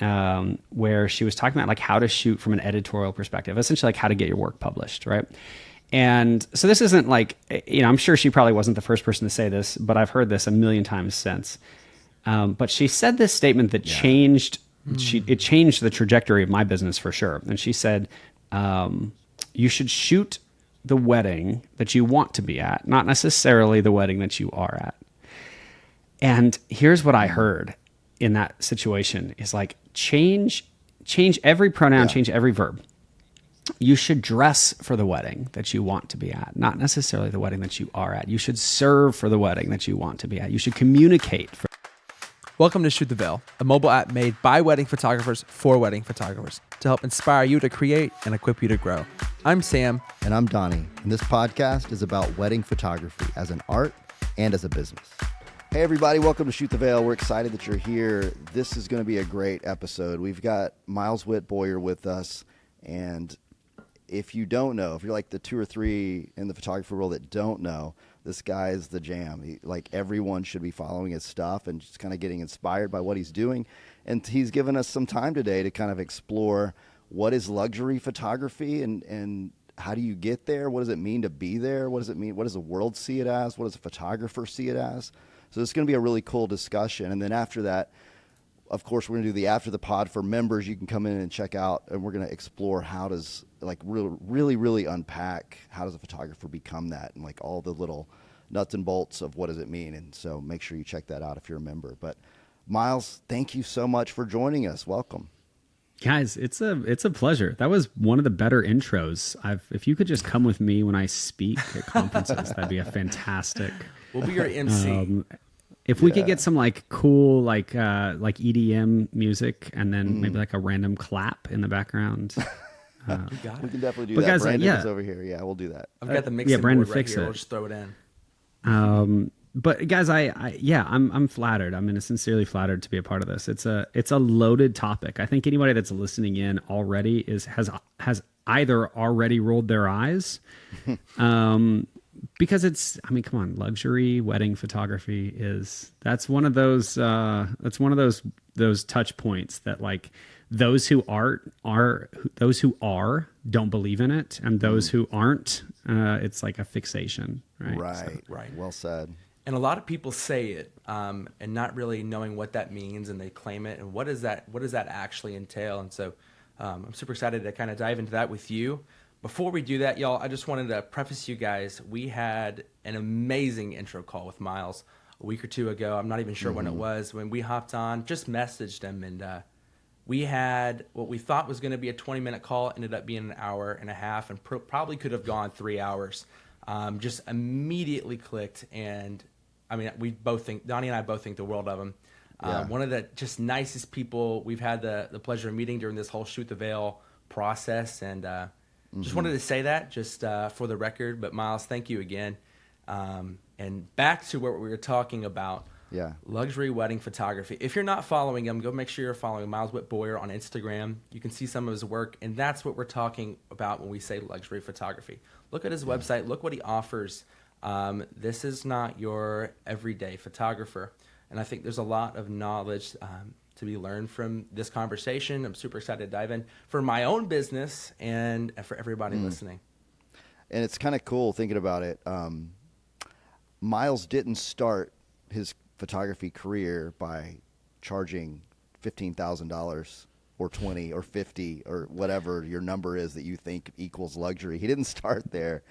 where she was talking about like how to shoot from an editorial perspective, essentially like how to get your work published, right? And so this isn't like, I'm sure she probably wasn't the first person to say this, but I've heard this a million times since. But she said this statement that changed the trajectory of my business for sure. And she said, you should shoot the wedding that you want to be at, not necessarily the wedding that you are at. And here's what I heard in that situation is like, change every pronoun, change every verb. You should dress for the wedding that you want to be at, not necessarily the wedding that you are at. You should serve for the wedding that you want to be at. You should communicate. Welcome to Shoot the Veil, a mobile app made by wedding photographers for wedding photographers to help inspire you to create and equip you to grow. I'm Sam. And I'm Donny. And this podcast is about wedding photography as an art and as a business. Hey, everybody. Welcome to Shoot the Veil. We're excited that you're here. This is going to be a great episode. We've got Witt with us. And if you don't know, if you're like the two or three in the photography world that don't know, this guy is the jam. Like everyone should be following his stuff and just kind of getting inspired by what he's doing. And he's given us some time today to kind of explore what is luxury photography and how do you get there? What does it mean to be there? What does it mean? What does the world see it as? What does a photographer see it as? So it's going to be a really cool discussion. And then after that, of course, we're going to do the after the pod for members. You can come in and check out, and we're going to explore how does really unpack how does a photographer become that, and like all the little nuts and bolts of what does it mean. And so make sure you check that out if you're a member. But Miles, thank you so much for joining us. Welcome, guys. It's a pleasure. That was one of the better intros. If you could just come with me when I speak at conferences, that'd be a fantastic. We'll be your MC. If we could get some like cool like EDM music and then maybe like a random clap in the background. We can definitely do that. Guys, Brandon is over here. Yeah, we'll do that. I've got the mixing Brandon board right here. It. We'll just throw it in. But guys, I'm flattered. I'm sincerely flattered to be a part of this. It's a loaded topic. I think anybody that's listening in already has either already rolled their eyes, because come on, luxury wedding photography that's one of those touch points that like those who are don't believe in it, and those who aren't, it's like a fixation, right? Right. Well said. And a lot of people say it, and not really knowing what that means, and they claim it, and what does that actually entail? And so, I'm super excited to kind of dive into that with you. Before we do that, y'all, I just wanted to preface you guys. We had an amazing intro call with Miles a week or two ago. I'm not even sure when it was. When we hopped on, just messaged him, and we had what we thought was going to be a 20-minute call. Ended up being an hour and a half, and probably could have gone 3 hours. Just immediately clicked, and I mean, Donny and I both think the world of him. One of the just nicest people we've had the pleasure of meeting during this whole Shoot the Veil process, and just wanted to say that just for the record. But Miles, thank you again. And back to what we were talking about, luxury wedding photography. If you're not following him, go make sure you're following Witt on Instagram. You can see some of his work, and that's what we're talking about when we say luxury photography. Look at his website. Look what he offers. This is not your everyday photographer. And I think there's a lot of knowledge to be learned from this conversation. I'm super excited to dive in for my own business and for everybody listening. And it's kind of cool thinking about it. Miles didn't start his photography career by charging $15,000 or 20 or 50 or whatever your number is that you think equals luxury. He didn't start there.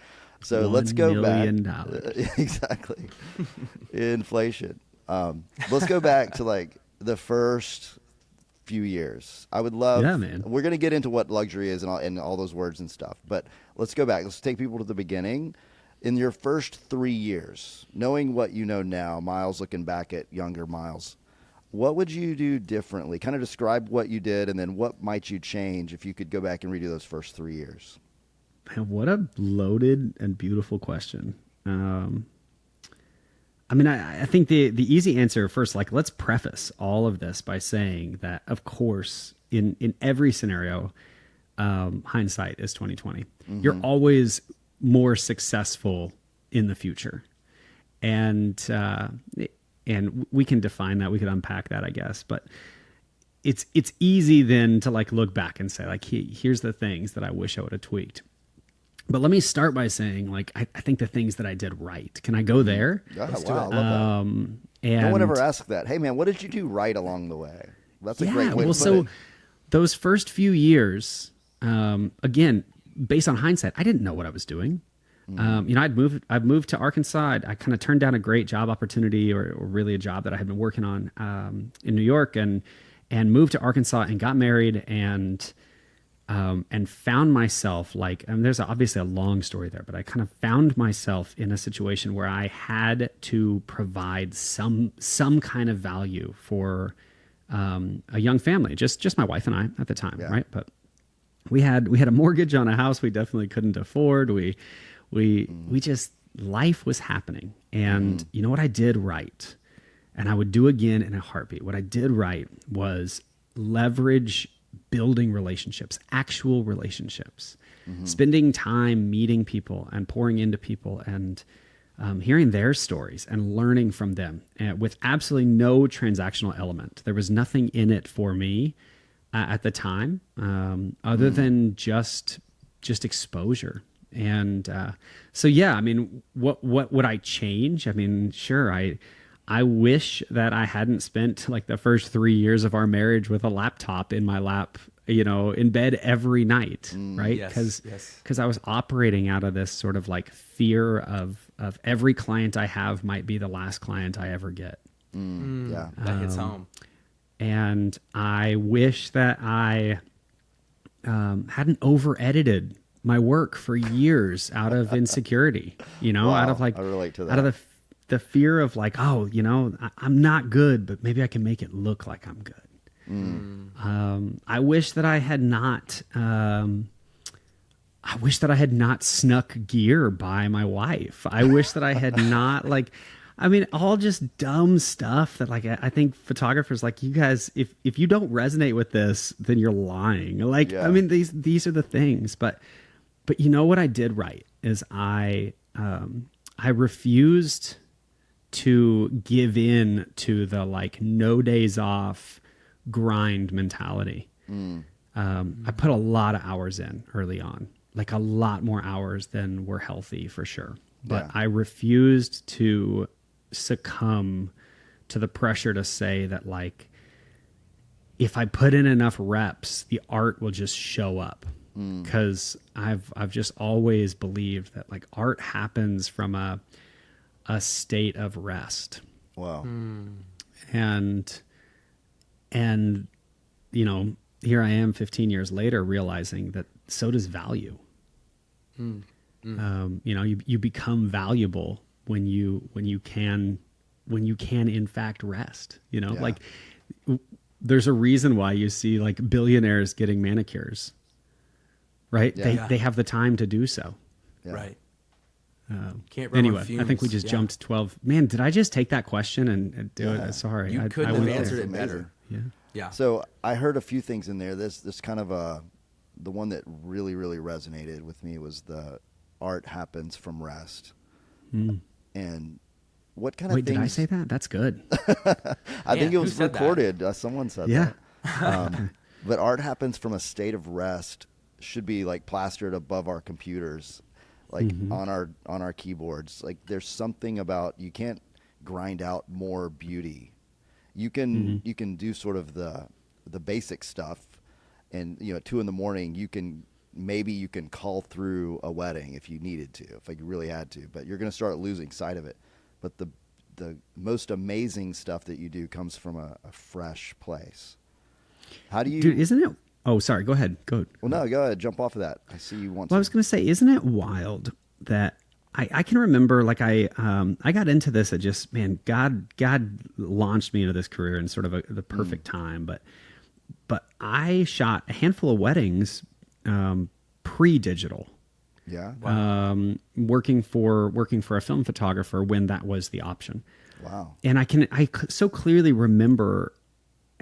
So let's go back. $1 million. Exactly. Inflation. Let's go back to like the first few years. I would love, we're going to get into what luxury is and all those words and stuff, but let's go back. Let's take people to the beginning. In your first 3 years, knowing what you know now, Miles, looking back at younger Miles, what would you do differently? Kind of describe what you did, and then what might you change if you could go back and redo those first 3 years? Man, what a loaded and beautiful question. I think the easy answer first, like, let's preface all of this by saying that, of course, in every scenario, hindsight is 2020. You're always more successful in the future, and we can define that. We could unpack that, I guess. But it's easy then to like look back and say like, here's the things that I wish I would have tweaked. But let me start by saying like, I think the things that I did right. Can I go there? Yeah, Let's do wow, it. I love that. And No one ever asked that. Hey, man, what did you do right along the way? That's a great way to put so it. those first few years, again, based on hindsight, I didn't know what I was doing. I'd moved to Arkansas. I kind of turned down a great job opportunity or really a job that I had been working on in New York and moved to Arkansas and got married and found myself like, and there's obviously a long story there, but I kind of found myself in a situation where I had to provide some kind of value for a young family, just my wife and I at the time, right? But we had a mortgage on a house we definitely couldn't afford. We just, life was happening. And you know what I did right? And I would do again in a heartbeat. What I did right was leverage building relationships, actual relationships, spending time meeting people and pouring into people and hearing their stories and learning from them with absolutely no transactional element. There was nothing in it for me at the time other than just exposure. And so, yeah, I mean, what would I change? I mean, sure, I wish that I hadn't spent like the first 3 years of our marriage with a laptop in my lap, in bed every night, right? Because I was operating out of this sort of like fear of every client I have might be the last client I ever get. Yeah, That hits home. And I wish that I hadn't over-edited my work for years out of insecurity, Wow, out of like, I relate to that. out of the fear of like, I'm not good, but maybe I can make it look like I'm good. I wish that I had not, snuck gear by my wife. I wish that I had not all just dumb stuff that like, I think photographers like you guys, if you don't resonate with this, then you're lying. Like, Yeah. I mean, these are the things, but you know what I did right is I refused to give in to the like no days off grind mentality. I put a lot of hours in early on, like a lot more hours than were healthy for sure. But Yeah. I refused to succumb to the pressure to say that like, if I put in enough reps, the art will just show up. Because I've just always believed that like art happens from a state of rest. Wow. And here I am 15 years later realizing that so does value. You become valuable when you can in fact rest, like there's a reason why you see like billionaires getting manicures, right? Yeah. They have the time to do so. Yeah. Right. Can't run Anyway, on fumes. I think we just Yeah. jumped 12. Man, did I just take that question and do Yeah. it? Sorry. You I couldn't went have there. answered it Amazing. better. Yeah. Yeah. So I heard a few things in there. This kind of the one that really, really resonated with me was the art happens from rest. And what kind of Wait, things? did I say that? That's good. I think it who was said that? recorded. Someone said Yeah. that. But art happens from a state of rest. Should be like plastered above our computers, like on our keyboards. Like there's something about you can't grind out more beauty. You can do sort of the basic stuff, and at 2 a.m. you can call through a wedding if you needed to, if you really had to. But you're going to start losing sight of it. But the most amazing stuff that you do comes from a fresh place. How do you? Dude, isn't it? Oh, sorry. Go ahead. Go. Well, no, go ahead. Jump off of that. I see you want Well, I to. was going to say, isn't it wild that I can remember like I got into this at just, man, God launched me into this career in sort of the perfect time. But I shot a handful of weddings pre-digital. Yeah. Working for a film photographer when that was the option. Wow. And I so clearly remember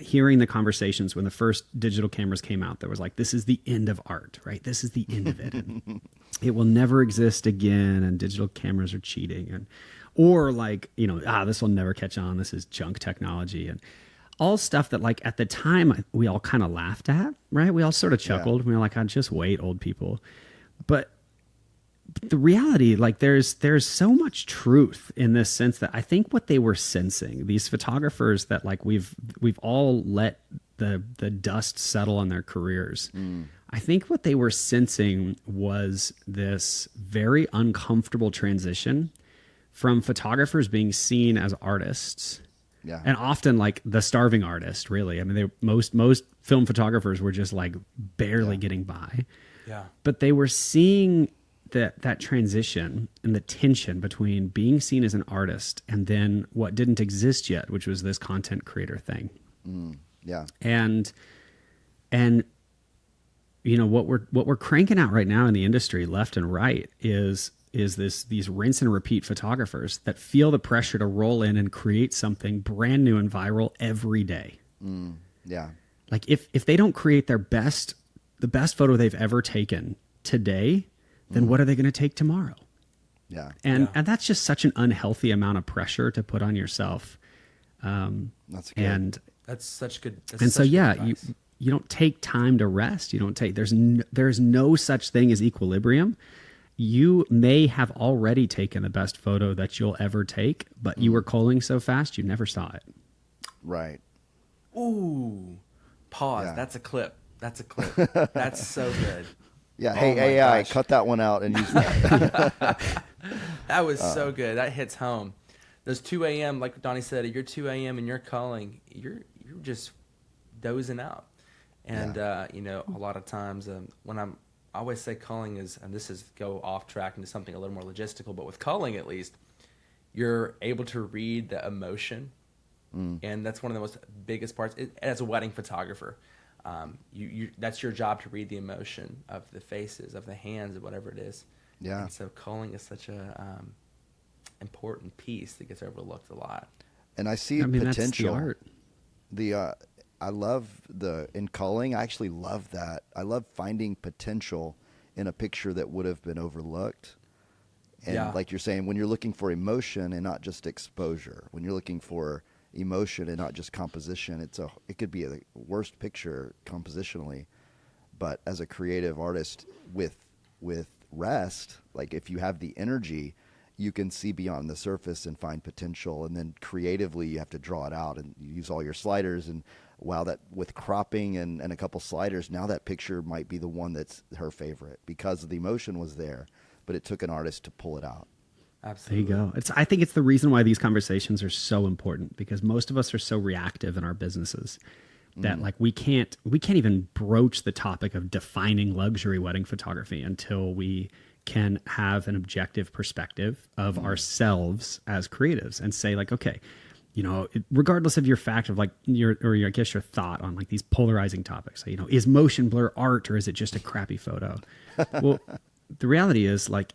hearing the conversations when the first digital cameras came out that was like, this is the end of art, right? This is the end of it. And it will never exist again. And digital cameras are cheating. Or like, this will never catch on. This is junk technology. And all stuff that like at the time we all kind of laughed at, right? We all sort of chuckled. We were like, "I just wait, old people." But the reality, like there's so much truth in this sense that I think what they were sensing, these photographers that like we've all let the dust settle on their careers. I think what they were sensing was this very uncomfortable transition from photographers being seen as artists. Yeah. And often like the starving artist, really. I mean, most film photographers were just like barely getting by. Yeah. But they were seeing that transition and the tension between being seen as an artist and then what didn't exist yet, which was this content creator thing. Yeah. And you know what we're cranking out right now in the industry, left and right, is these rinse and repeat photographers that feel the pressure to roll in and create something brand new and viral every day. Yeah. Like if they don't create the best photo they've ever taken today, then what are they going to take tomorrow? Yeah. And that's just such an unhealthy amount of pressure to put on yourself. That's good. And That's such good. and so you don't take time to rest. You don't take there's no such thing as equilibrium. You may have already taken the best photo that you'll ever take, but you were culling so fast you never saw it. Right. Ooh, pause. Yeah. That's a clip. That's so good. Yeah. Oh Hey, my AI, gosh. cut that one out and use that. That was so good. That hits home. Those 2 a.m., like Donnie said, you're 2 a.m. and you're calling, you're just dozing out. And, you know, a lot of times when I always say culling is, and this is go off track into something a little more logistical, but with culling at least, you're able to read the emotion. And that's one of the most biggest parts. As a wedding photographer, that's your job to read the emotion of the faces, of the hands, of whatever it is. Yeah. And so culling is such a important piece that gets overlooked a lot. And I see potential. That's the art. I love in culling. I actually love that. I love finding potential in a picture that would have been overlooked. And like you're saying, when you're looking for emotion and not just exposure, when you're looking for emotion and not just composition, it could be a worst picture compositionally, but as a creative artist with rest, like if you have the energy, you can see beyond the surface and find potential, and then creatively you have to draw it out and you use all your sliders, and wow, that with cropping and a couple sliders, now that picture might be the one that's her favorite because the emotion was there, but it took an artist to pull it out. Absolutely. There you go. I think it's the reason why these conversations are so important, because most of us are so reactive in our businesses that like we can't even broach the topic of defining luxury wedding photography until we can have an objective perspective of ourselves as creatives and say like, okay, you know, regardless of your fact of like your thought on like these polarizing topics, you know, is motion blur art or is it just a crappy photo? Well, the reality is like,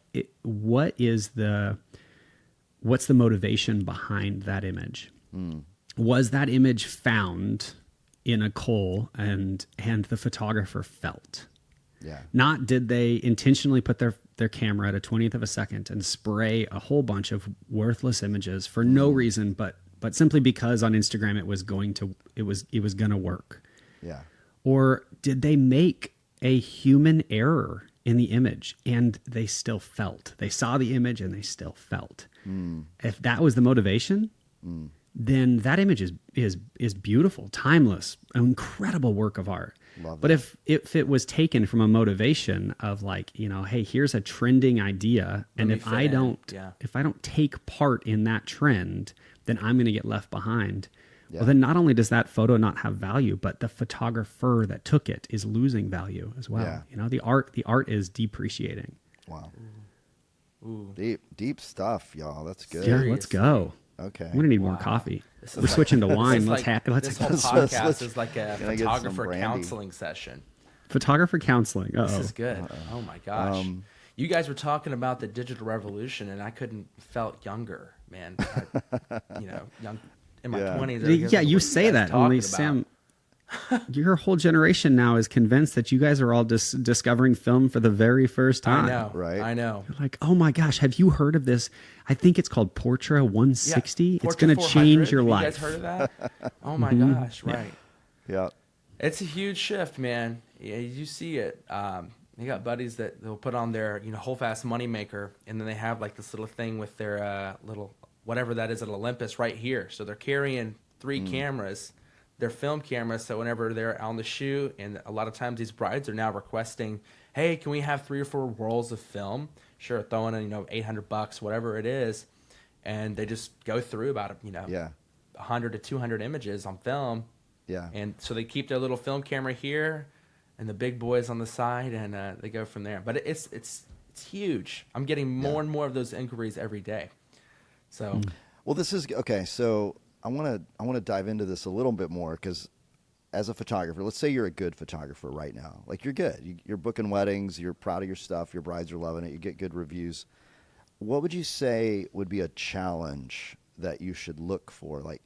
what's the motivation behind that image? Was that image found in a cull and the photographer felt? Yeah. Not did they intentionally put their camera at a 20th of a second and spray a whole bunch of worthless images for no reason, but simply because on Instagram it was going to work. Yeah. Or did they make a human error in the image and they still felt? They saw the image and they still felt. If that was the motivation, then that image is beautiful, timeless, an incredible work of art. Love but that. if it was taken from a motivation of like, you know, hey, here's a trending idea, and if I don't take part in that trend, then I'm going to get left behind. Yeah. Well, then not only does that photo not have value, but the photographer that took it is losing value as well. Yeah. You know, the art is depreciating. Wow. Ooh. Deep stuff, y'all. That's good. Yeah, let's go. Okay. We're gonna need more Wow. Coffee. This We're is switching to This wine. is Let's like- let's This whole let's- podcast is like a Can I get some photographer brandy? counseling session. photographer counseling. This is good. Oh my gosh. Um, You guys were talking about the digital revolution, and I couldn't felt younger, man. Young in my Yeah. 20s. Yeah, you say that only Sam. your whole generation now is convinced that you guys are all discovering film for the very first time. I know, Right. I know. You're like, oh my gosh, have you heard of this? I think it's called Portra 160. Yeah, It's Portrait going to 400. change your Have life. You guys heard of that? Oh my gosh, right. Yeah. It's a huge shift, man. Yeah, you see it. You got buddies that they'll put on their, whole fast money maker, and then they have like this little thing with their little whatever that is at Olympus right here. So they're carrying 3 cameras, their film cameras. So whenever they're on the shoot, and a lot of times these brides are now requesting, hey, can we have 3 or 4 rolls of film? Sure, throwing in $800, whatever it is, and they just go through about 100 to 200 images on film. Yeah. And so they keep their little film camera here, and the big boys on the side, and they go from there. But it's huge. I'm getting more and more of those inquiries every day. So, Well, this is okay. So I want to dive into this a little bit more, because as a photographer, let's say you're a good photographer right now. Like, you're good. You're booking weddings. You're proud of your stuff. Your brides are loving it. You get good reviews. What would you say would be a challenge that you should look for? Like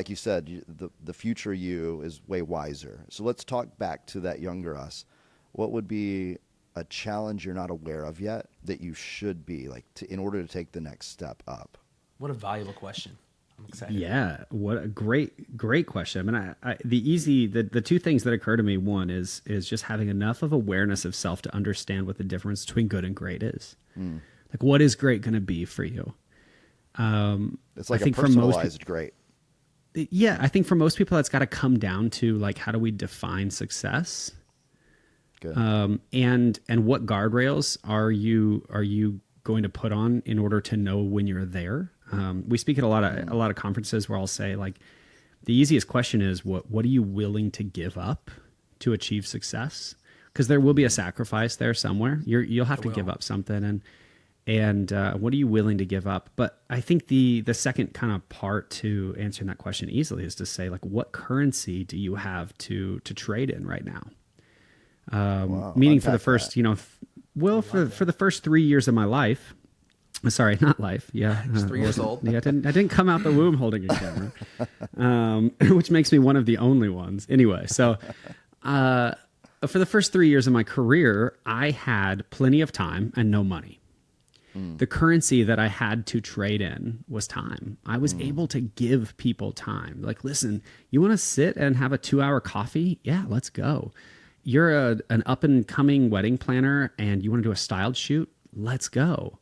you said, the future you is way wiser. So let's talk back to that younger us. What would be a challenge you're not aware of yet that you should be in order to take the next step up? what a valuable question. I'm excited. Yeah, what a great question. I mean, the 2 things that occur to me, one is just having enough of awareness of self to understand what the difference between good and great is. Like, what is great going to be for you? It's like I think a personalized great. Yeah, I think for most people, that's got to come down to, like, how do we define success? Good. And what guardrails are you going to put on in order to know when you're there? We speak at a lot of conferences where I'll say, like, the easiest question is what are you willing to give up to achieve success? Because there will be a sacrifice there somewhere. You'll have to give up something, and what are you willing to give up? But I think the second kind of part to answering that question easily is to say, like, what currency do you have to trade in right now? Meaning for the first, for the first 3 years of my life. Sorry, not life. Yeah, Just 3 years old. Yeah, I didn't come out the womb holding a camera, which makes me one of the only ones. Anyway, so for the first 3 years of my career, I had plenty of time and no money. The currency that I had to trade in was time. I was able to give people time. Like, listen, you want to sit and have a 2-hour coffee? Yeah, let's go. You're an up and coming wedding planner and you want to do a styled shoot? Let's go.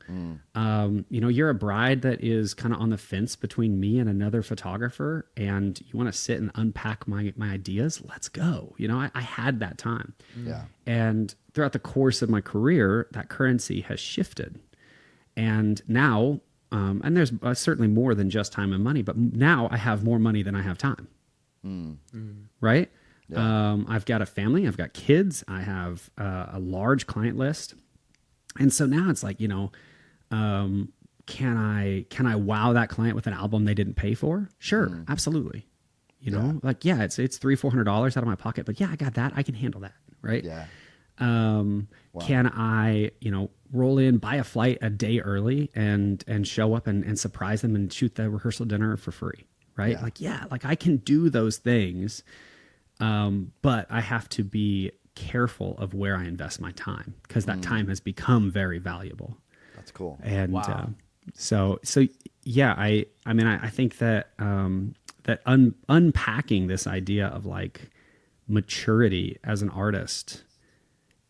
You're a bride that is kind of on the fence between me and another photographer, and you want to sit and unpack my ideas. Let's go. I had that time. Yeah. And throughout the course of my career, that currency has shifted. And now, and there's certainly more than just time and money, but now I have more money than I have time. Right? Yeah. I've got a family, I've got kids, I have a large client list. And so now it's like, can I wow that client with an album they didn't pay for? Sure, absolutely. Like, yeah, it's $300-400 out of my pocket, but yeah, I got that. I can handle that, right? Yeah. Wow. Can I, roll in, buy a flight a day early and show up and surprise them and shoot the rehearsal dinner for free, right? Yeah. Like I can do those things, but I have to be careful of where I invest my time, because that time has become very valuable. That's cool. And Wow. so yeah, I think that unpacking this idea of, like, maturity as an artist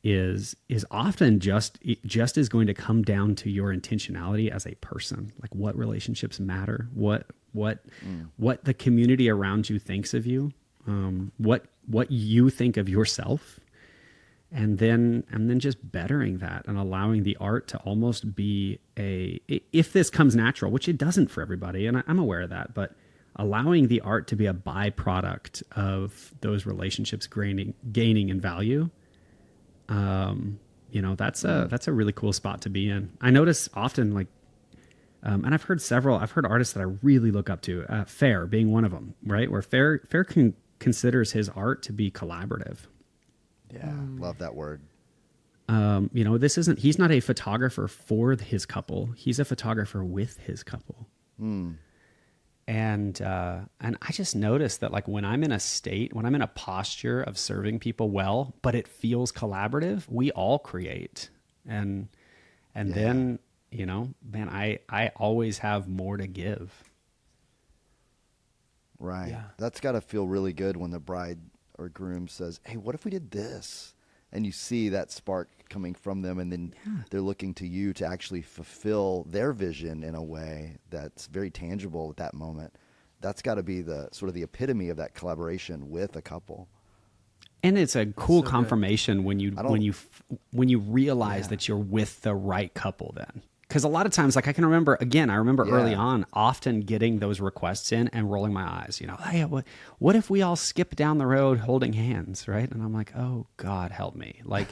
is often just is going to come down to your intentionality as a person. Like, what relationships matter, what the community around you thinks of you, what you think of yourself. And then just bettering that and allowing the art to almost be if this comes natural, which it doesn't for everybody, and I'm aware of that, but allowing the art to be a byproduct of those relationships gaining in value, that's a really cool spot to be in. I notice often, like, and I've heard artists that I really look up to, Fair being one of them, right? Where Fair considers his art to be collaborative. Yeah, love that word. He's not a photographer for his couple. He's a photographer with his couple. And I just noticed that like when I'm in a state, when I'm in a posture of serving people well, but it feels collaborative, we all create. And then, man, I always have more to give. Right. Yeah. That's got to feel really good when the bride or groom says, "Hey, what if we did this?" And you see that spark coming from them, and then they're looking to you to actually fulfill their vision in a way that's very tangible at that moment. That's got to be the sort of the epitome of that collaboration with a couple. And it's a cool so good. confirmation when you realize that you're with the right couple then. Because a lot of times, like I remember early on often getting those requests in and rolling my eyes, hey, what if we all skip down the road holding hands, right? And I'm like, oh God, help me. Like,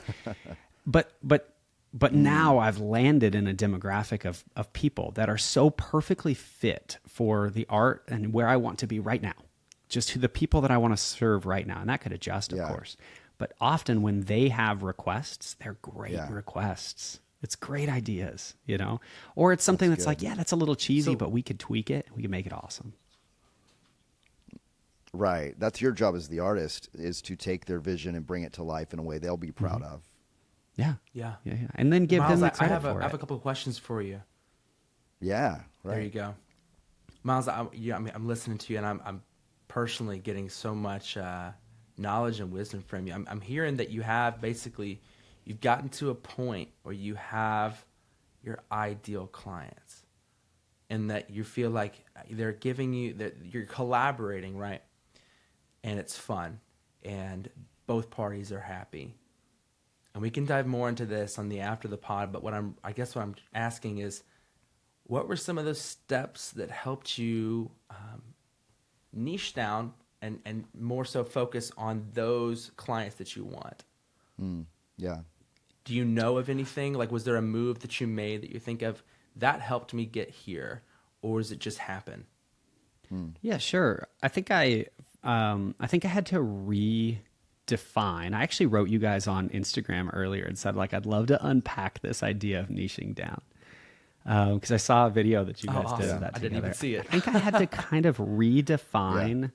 but now I've landed in a demographic of people that are so perfectly fit for the art and where I want to be right now, just to the people that I want to serve right now. And that could adjust, of course. But often when they have requests, they're great requests. It's great ideas, or it's something that's like, that's a little cheesy, but we could tweak it. We can make it awesome. Right. That's your job as the artist, is to take their vision and bring it to life in a way they'll be proud of. Yeah. Yeah. And then give Miles, them the credit I for it. have a couple of questions for you. Yeah. Right. There you go. Miles, I'm listening to you, and I'm personally getting so much knowledge and wisdom from you. I'm hearing that you have you've gotten to a point where you have your ideal clients, and that you feel like they're giving you, that you're collaborating, right? And it's fun, and both parties are happy. And we can dive more into this on the after the pod, but what I'm asking is, what were some of those steps that helped you niche down and more so focus on those clients that you want? Yeah. Do you know of anything? Like, was there a move that you made that you think of that helped me get here, or does it just happen? Yeah, sure. I think I had to redefine. I actually wrote you guys on Instagram earlier and said, like, I'd love to unpack this idea of niching down. Because I saw a video that you guys did of that together. I didn't even see it. I think I had to kind of redefine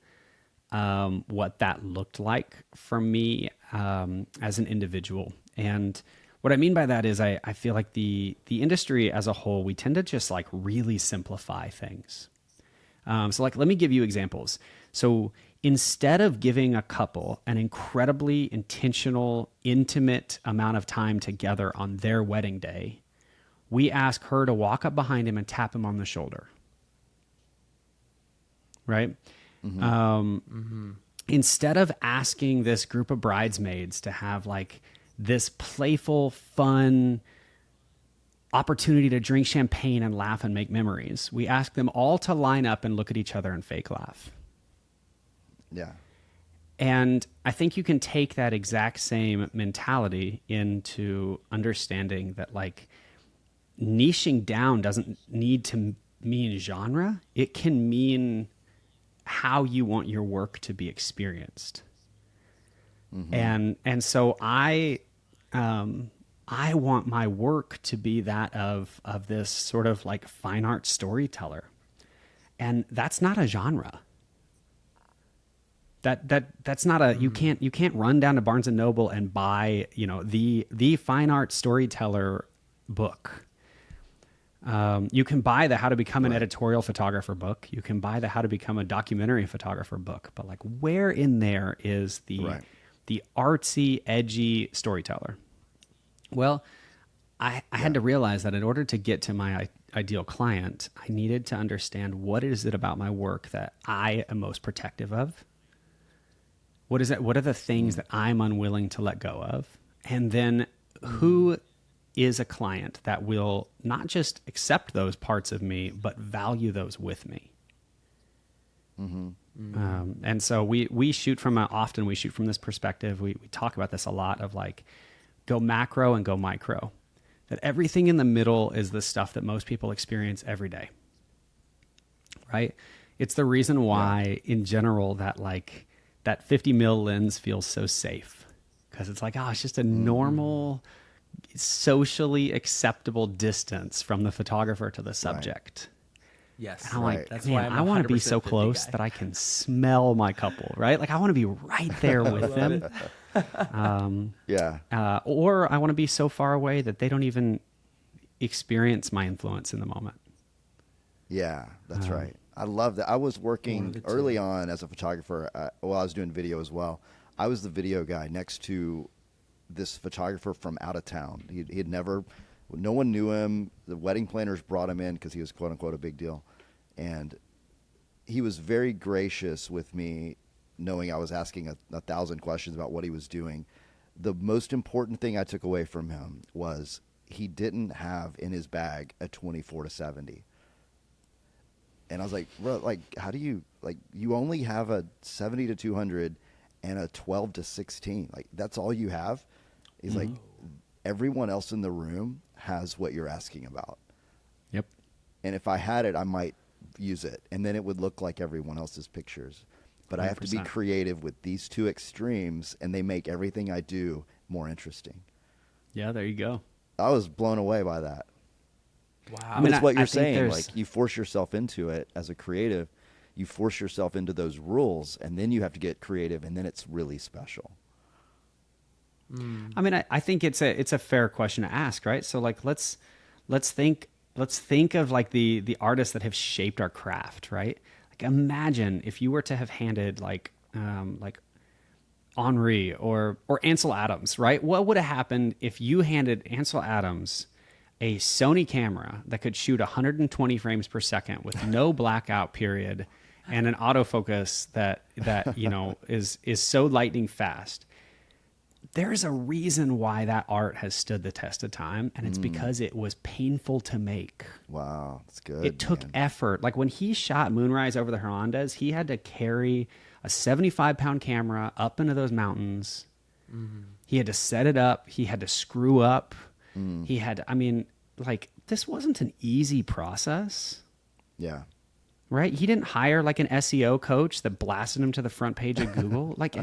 what that looked like for me as an individual. And what I mean by that is I feel like the industry as a whole, we tend to just like really simplify things. So like, let me give you examples. So instead of giving a couple an incredibly intentional, intimate amount of time together on their wedding day, we ask her to walk up behind him and tap him on the shoulder. Right? Instead of asking this group of bridesmaids to have like this playful, fun opportunity to drink champagne and laugh and make memories, we ask them all to line up and look at each other and fake laugh. Yeah. And I think you can take that exact same mentality into understanding that like niching down doesn't need to mean genre. It can mean how you want your work to be experienced. And so I want my work to be that of this sort of like fine art storyteller. And that's not a genre. That's not a, you can't run down to Barnes and Noble and buy, the fine art storyteller book. You can buy the How to Become an Editorial Photographer book. You can buy the How to Become a Documentary Photographer book. But like, where in there is the artsy, edgy storyteller? Well, I had to realize that in order to get to my ideal client, I needed to understand what is it about my work that I am most protective of. What is it? What are the things that I'm unwilling to let go of? And then who is a client that will not just accept those parts of me, but value those with me? And so we shoot from this perspective. We talk about this a lot of like, go macro and go micro. That everything in the middle is the stuff that most people experience every day, right? It's the reason why, in general, that 50 mil lens feels so safe, because it's like, it's just a normal, socially acceptable distance from the photographer to the subject. Yes. And I'm Right. like, That's man, why I'm I want to be 100% so 50 close guy. that I can smell my couple, right? Like I want to be right there with them. Yeah. Or I want to be so far away that they don't even experience my influence in the moment. Yeah, that's right. I love that. I was working the early two. on as a photographer. Well, I was doing video as well. I was the video guy next to this photographer from out of town. He'd never, no one knew him. The wedding planners brought him in because he was quote unquote a big deal. And he was very gracious with me, knowing I was asking 1,000 questions about what he was doing. The most important thing I took away from him was he didn't have in his bag a 24 to 70. And I was like, bro, like, how do you, like, you only have a 70 to 200 and a 12 to 16. Like, that's all you have? He's like, everyone else in the room has what you're asking about. Yep. And if I had it, I might use it. And then it would look like everyone else's pictures. But I have to be 100%. creative with these two extremes, and they make everything I do more interesting. Yeah, there you go. I was blown away by that. Wow. I mean, It's what I you're think saying. there's- Like, you force yourself into it as a creative. You force yourself into those rules, and then you have to get creative, and then it's really special. I mean, I think it's a fair question to ask, right? So like, let's think of like the artists that have shaped our craft, right? Like, imagine if you were to have handed like Henri or Ansel Adams, right? What would have happened if you handed Ansel Adams a Sony camera that could shoot 120 frames per second with no blackout period and an autofocus that is so lightning fast? There's a reason why that art has stood the test of time, and it's because it was painful to make. Wow, that's good. It took man. effort. Like when he shot Moonrise over the Hernandez, he had to carry a 75-pound camera up into those mountains. He had to set it up. He had to screw up. He had, I mean, like, this wasn't an easy process, Yeah. right? He didn't hire like an SEO coach that blasted him to the front page of Google. Like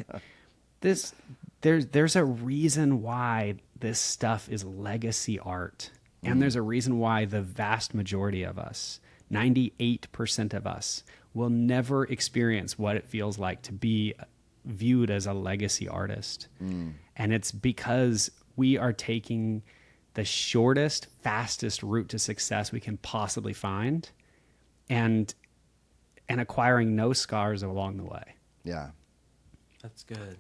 this, there's a reason why this stuff is legacy art. And there's a reason why the vast majority of us, 98% of us, will never experience what it feels like to be viewed as a legacy artist. And it's because we are taking the shortest, fastest route to success we can possibly find and acquiring no scars along the way. Yeah. That's good.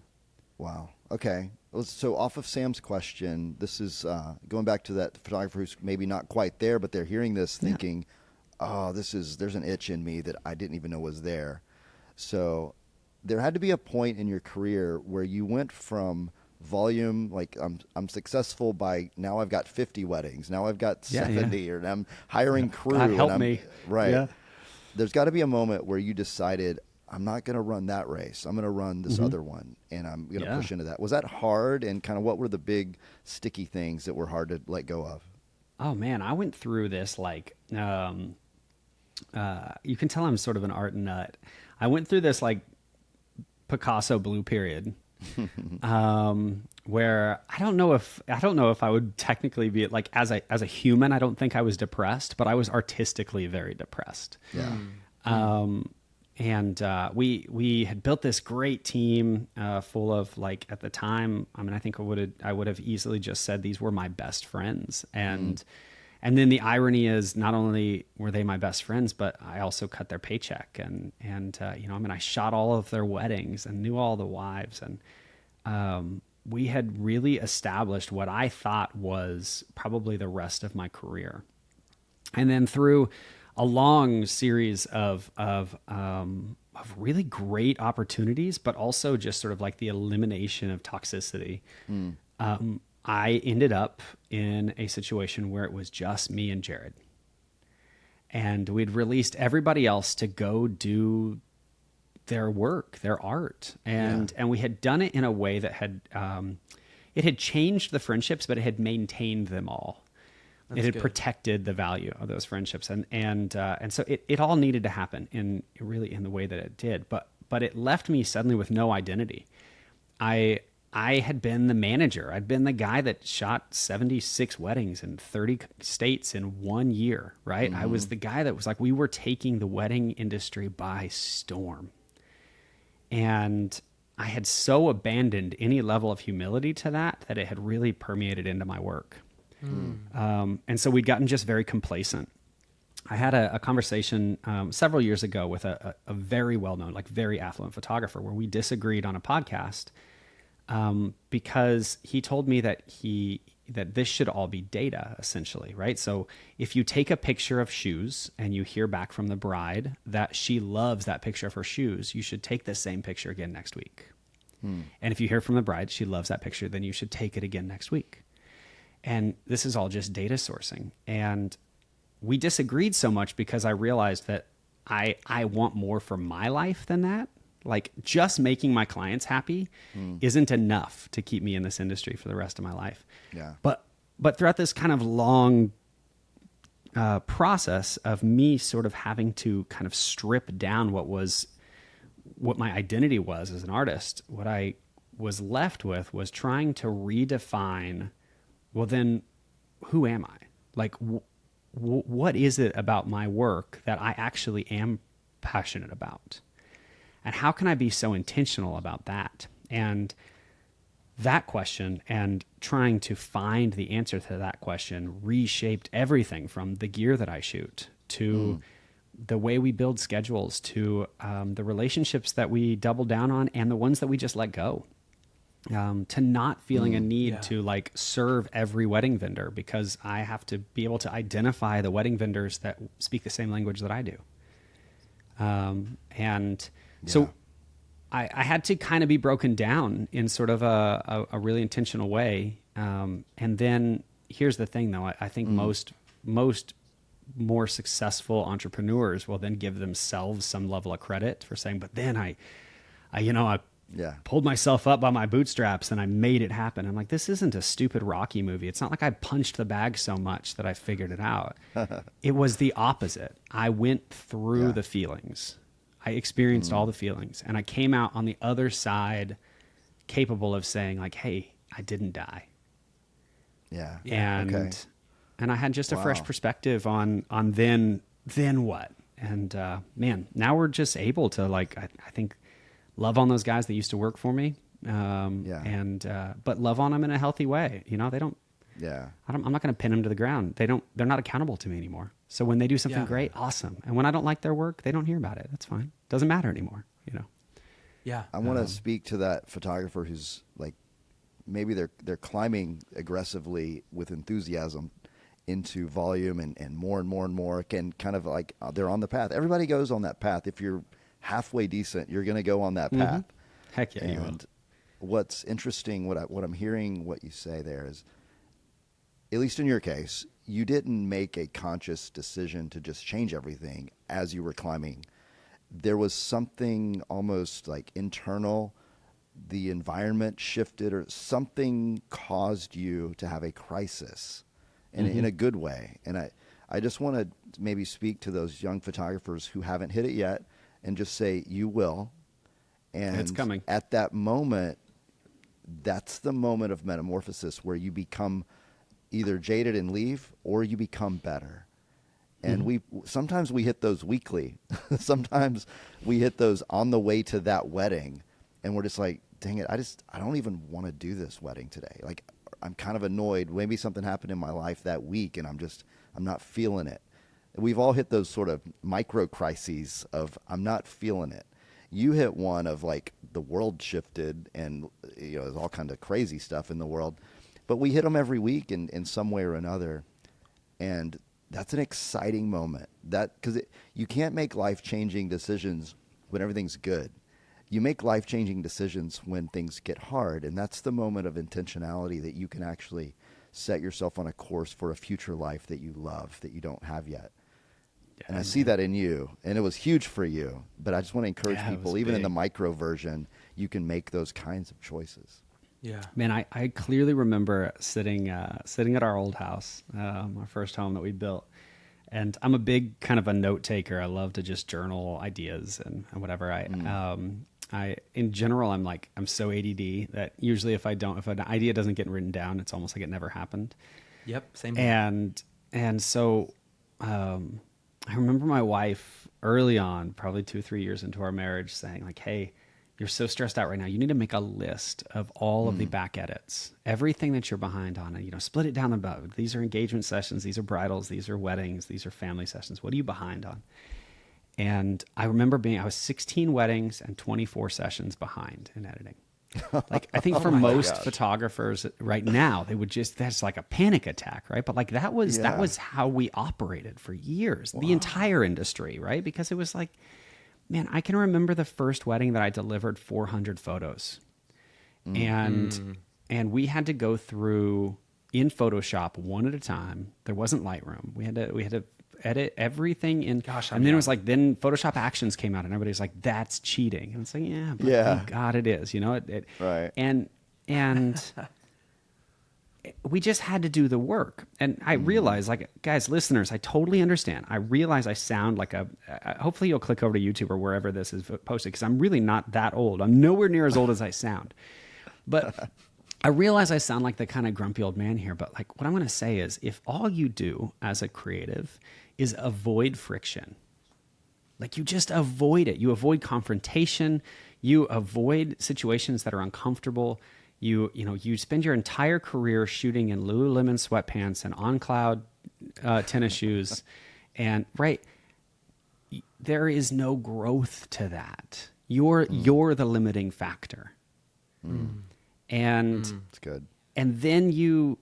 Wow. Okay. So off of Sam's question, this is going back to that photographer who's maybe not quite there, but they're hearing this thinking, oh, there's an itch in me that I didn't even know was there. So there had to be a point in your career where you went from volume, like I'm successful by now I've got 50 weddings. Now I've got 70 or I'm hiring crew. God help and me. Right. Yeah. There's got to be a moment where you decided, I'm not going to run that race. I'm going to run this other one, and I'm going to push into that. Was that hard? And kind of what were the big sticky things that were hard to let go of? Oh man, I went through this like, you can tell I'm sort of an art nut. I went through this like Picasso blue period, where I don't know if I would technically be like as a human. I don't think I was depressed, but I was artistically very depressed. Yeah. And we had built this great team full of, like, at the time, I mean, I think I would have easily just said these were my best friends. And then the irony is, not only were they my best friends, but I also cut their paycheck. And I mean, I shot all of their weddings and knew all the wives. And we had really established what I thought was probably the rest of my career. And then through a long series of really great opportunities, but also just sort of like the elimination of toxicity. I ended up in a situation where it was just me and Jared, and we'd released everybody else to go do their work, their art, and we had done it in a way that had it had changed the friendships, but it had maintained them all. It had protected the value of those friendships, and so it all needed to happen in the way that it did. But it left me suddenly with no identity. I I had been the manager. I'd been the guy that shot 76 weddings in 30 states in 1 year, right? I was the guy that was like, we were taking the wedding industry by storm. And I had so abandoned any level of humility to that it had really permeated into my work. And so we'd gotten just very complacent. I had a conversation several years ago with a very well-known, like very affluent photographer where we disagreed on a podcast because he told me that this should all be data, essentially, right? So if you take a picture of shoes and you hear back from the bride that she loves that picture of her shoes, you should take the same picture again next week. And if you hear from the bride she loves that picture, then you should take it again next week. And this is all just data sourcing. And we disagreed so much because I realized that I want more for my life than that. Like just making my clients happy isn't enough to keep me in this industry for the rest of my life. Yeah. But throughout this kind of long process of me sort of having to kind of strip down what my identity was as an artist, what I was left with was trying to redefine, well, then who am I? Like, what is it about my work that I actually am passionate about? And how can I be so intentional about that? And that question and trying to find the answer to that question reshaped everything from the gear that I shoot to the way we build schedules to the relationships that we double down on and the ones that we just let go. To not feeling a need to like serve every wedding vendor because I have to be able to identify the wedding vendors that speak the same language that I do. So I had to kind of be broken down in sort of a really intentional way. And then here's the thing though, I think most more successful entrepreneurs will then give themselves some level of credit for saying, but then I pulled myself up by my bootstraps and I made it happen. I'm like, this isn't a stupid Rocky movie. It's not like I punched the bag so much that I figured it out. It was the opposite. I went through the feelings. I experienced all the feelings and I came out on the other side capable of saying like, hey, I didn't die. Yeah. And I had just a fresh perspective on then what? And man, now we're just able to like, I think, love on those guys that used to work for me. But love on them in a healthy way. You know, they don't, I'm not going to pin them to the ground. They're not accountable to me anymore. So when they do something great, awesome. And when I don't like their work, they don't hear about it. That's fine. Doesn't matter anymore, you know? Yeah. I want to speak to that photographer who's like, maybe they're climbing aggressively with enthusiasm into volume and more and more and more, can kind of like they're on the path. Everybody goes on that path. If you're halfway decent, you're going to go on that path. Heck yeah. And what's interesting, what I'm hearing, what you say there is, at least in your case, you didn't make a conscious decision to just change everything as you were climbing. There was something almost like internal, the environment shifted or something caused you to have a crisis in a good way. And I just want to maybe speak to those young photographers who haven't hit it yet and just say, you will. And it's coming. At that moment, that's the moment of metamorphosis where you become either jaded and leave or you become better. And sometimes we hit those weekly. Sometimes we hit those on the way to that wedding and we're just like, dang it, I don't even want to do this wedding today. Like, I'm kind of annoyed. Maybe something happened in my life that week and I'm not feeling it. We've all hit those sort of micro crises of I'm not feeling it. You hit one of like the world shifted and there's all kinds of crazy stuff in the world, but we hit them every week in some way or another. And that's an exciting moment because you can't make life-changing decisions when everything's good. You make life-changing decisions when things get hard, and that's the moment of intentionality that you can actually set yourself on a course for a future life that you love, that you don't have yet. Yeah, and I see that in you, and it was huge for you, but I just want to encourage people, even in the micro version, you can make those kinds of choices. Yeah. Man, I clearly remember sitting at our old house, our first home that we built. And I'm a big kind of a note taker. I love to just journal ideas and whatever. in general, I'm so ADD that usually if an idea doesn't get written down, it's almost like it never happened. Yep. Same here. And so, I remember my wife early on, probably 2-3 years into our marriage, saying like, "Hey, you're so stressed out right now. You need to make a list of all of the back edits, everything that you're behind on, and split it down above. These are engagement sessions, these are bridals, these are weddings, these are family sessions. What are you behind on?" And I remember I was 16 weddings and 24 sessions behind in editing. Like, I think for most photographers right now, that's like a panic attack, right? But like that was how we operated for years, the entire industry, right? Because it was like, man, I can remember the first wedding that I delivered 400 photos. And we had to go through in Photoshop one at a time. There wasn't Lightroom. We had to edit everything in. And then it was like, then Photoshop Actions came out and everybody's like, that's cheating. And it's like, thank God it is, Right. And we just had to do the work. And I realized, like, guys, listeners, I totally understand. I realize I sound like hopefully you'll click over to YouTube or wherever this is posted, because I'm really not that old. I'm nowhere near as old as I sound. But I realize I sound like the kind of grumpy old man here. But like, what I'm going to say is, if all you do as a creative is avoid friction, like you just avoid it. You avoid confrontation. You avoid situations that are uncomfortable. You spend your entire career shooting in Lululemon sweatpants and on cloud tennis shoes, and there is no growth to that. You're the limiting factor, and it's good. And then you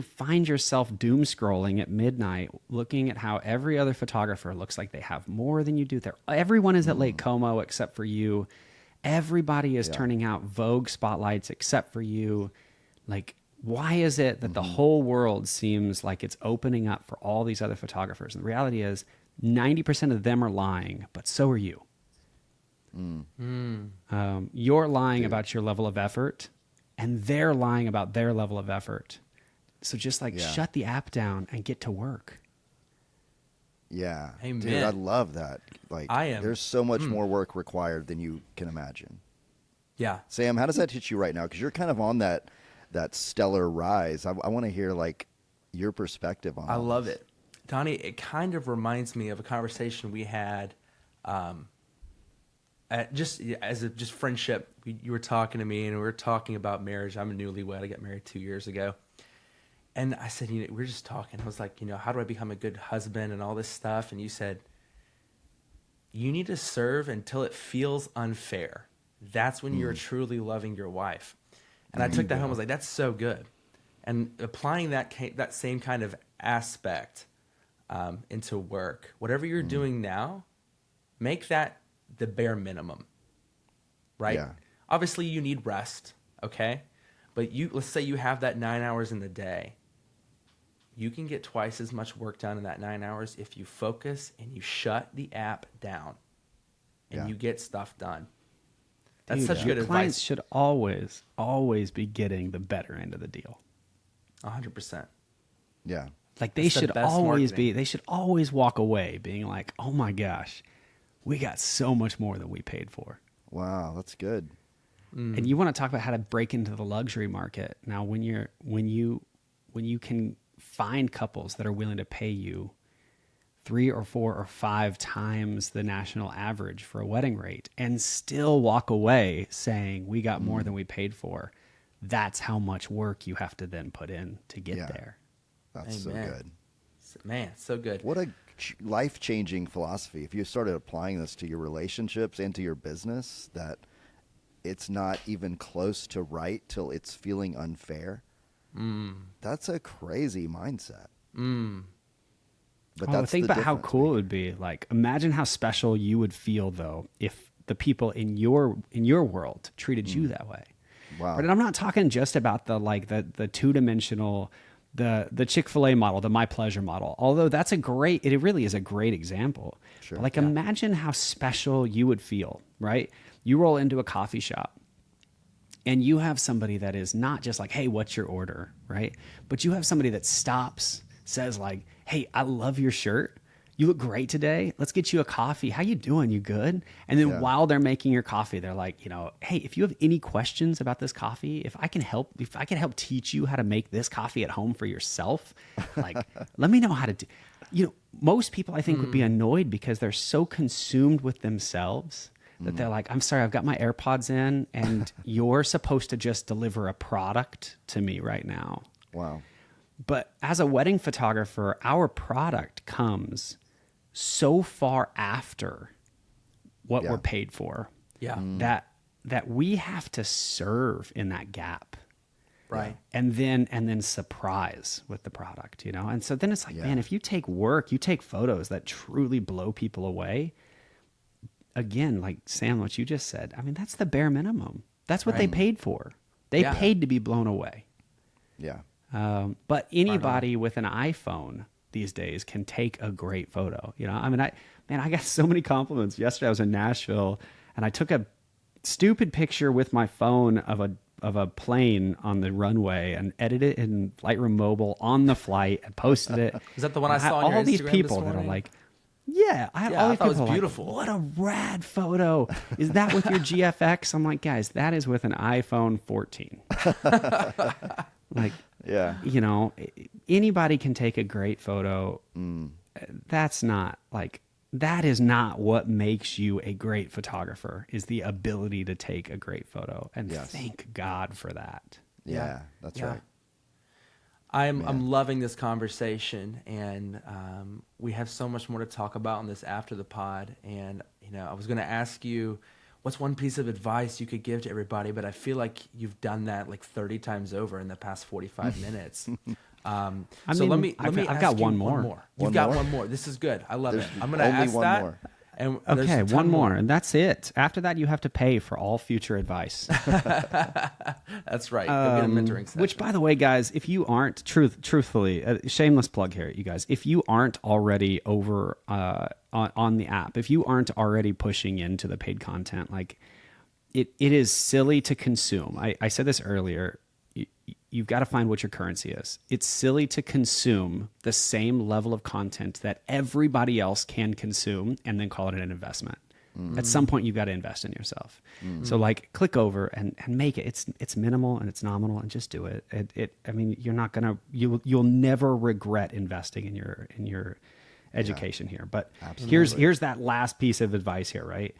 find yourself doom scrolling at midnight, looking at how every other photographer looks like they have more than you do. Everyone is at Lake Como except for you. Everybody is turning out Vogue spotlights except for you. Like, why is it that the whole world seems like it's opening up for all these other photographers? And the reality is 90% of them are lying, but so are you. You're lying about your level of effort, and they're lying about their level of effort. So just shut the app down and get to work. Yeah. Amen. Dude, I love that. Like, there's so much more work required than you can imagine. Yeah. Sam, how does that hit you right now? Because you're kind of on that stellar rise. I want to hear like your perspective on it. I love it. Donny, it kind of reminds me of a conversation we had just friendship. You were talking to me and we were talking about marriage. I'm a newlywed. I got married 2 years ago. And I said, we were just talking. I was like, how do I become a good husband and all this stuff? And you said, you need to serve until it feels unfair. That's when you're truly loving your wife. And I took that home. I was like, that's so good. And applying that same kind of aspect into work, whatever you're doing now, make that the bare minimum, right? Yeah. Obviously, you need rest, okay? But let's say you have that 9 hours in the day. You can get twice as much work done in that 9 hours if you focus and you shut the app down and you get stuff done. That's such good advice. Clients should always be getting the better end of the deal. 100%. Yeah. Like they should always walk away being like, oh my gosh, we got so much more than we paid for. Wow, that's good. And you want to talk about how to break into the luxury market. Now, when you can find couples that are willing to pay you 3 or 4 or 5 times the national average for a wedding rate and still walk away saying we got more than we paid for, that's how much work you have to then put in to get there. That's Amen. so good. Man, so good. What a life-changing philosophy. If you started applying this to your relationships and to your business, that it's not even close to right till it's feeling unfair. That's a crazy mindset. But think about how cool it would be. Like, imagine how special you would feel though if the people in your world treated you that way. Wow. But I'm not talking just about the two-dimensional, the Chick-fil-A model, the My Pleasure model. Although it really is a great example. Sure. But imagine how special you would feel, right? You roll into a coffee shop and you have somebody that is not just like, hey, what's your order, right? But you have somebody that stops, says like, hey, I love your shirt. you look great today. Let's get you a coffee. How you doing? You good? And then while they're making your coffee, they're like, hey, if you have any questions about this coffee, if I can help teach you how to make this coffee at home for yourself, like, let me know how to do. Most people I think would be annoyed because they're so consumed with themselves that they're like, I'm sorry, I've got my AirPods in and you're supposed to just deliver a product to me right now. Wow. But as a wedding photographer, our product comes so far after what we're paid for. Yeah. That we have to serve in that gap. Right. And then surprise with the product, And so then it's like, man, if you take photos that truly blow people away, again, like Sam, what you just said, I mean, that's the bare minimum. That's what they paid for. They paid to be blown away. Yeah. But anybody with an iPhone these days can take a great photo. I mean, I got so many compliments. Yesterday I was in Nashville and I took a stupid picture with my phone of a plane on the runway and edited it in Lightroom Mobile on the flight and posted it. Is that the one I saw on your all these Instagram people this that are morning? like, I had all I these thought it people was like, beautiful. what a rad photo. Is that with your GFX? I'm like, guys, that is with an iPhone 14. Like, anybody can take a great photo. That is not what makes you a great photographer, is the ability to take a great photo. And thank God for that. Yeah, that's right. I'm loving this conversation, and we have so much more to talk about on this after the pod. And I was going to ask you, what's one piece of advice you could give to everybody? But I feel like you've done that like 30 times over in the past 45 minutes. I've got one more. You've got one more. This is good. I love it. I'm going to ask one that. more. And okay, one more, and that's it. After that, you have to pay for all future advice. That's right. Go get a mentoring session. Which, by the way, guys, if you aren't truthfully, shameless plug here, you guys, if you aren't already over on the app, if you aren't already pushing into the paid content, like it is silly to consume. I said this earlier. You've got to find what your currency is. It's silly to consume the same level of content that everybody else can consume and then call it an investment. At some point, you've got to invest in yourself. So like click over and make it. It's minimal and it's nominal and just do it. I mean, you're not going to, you'll never regret investing in your education here. But here's that last piece of advice here, right?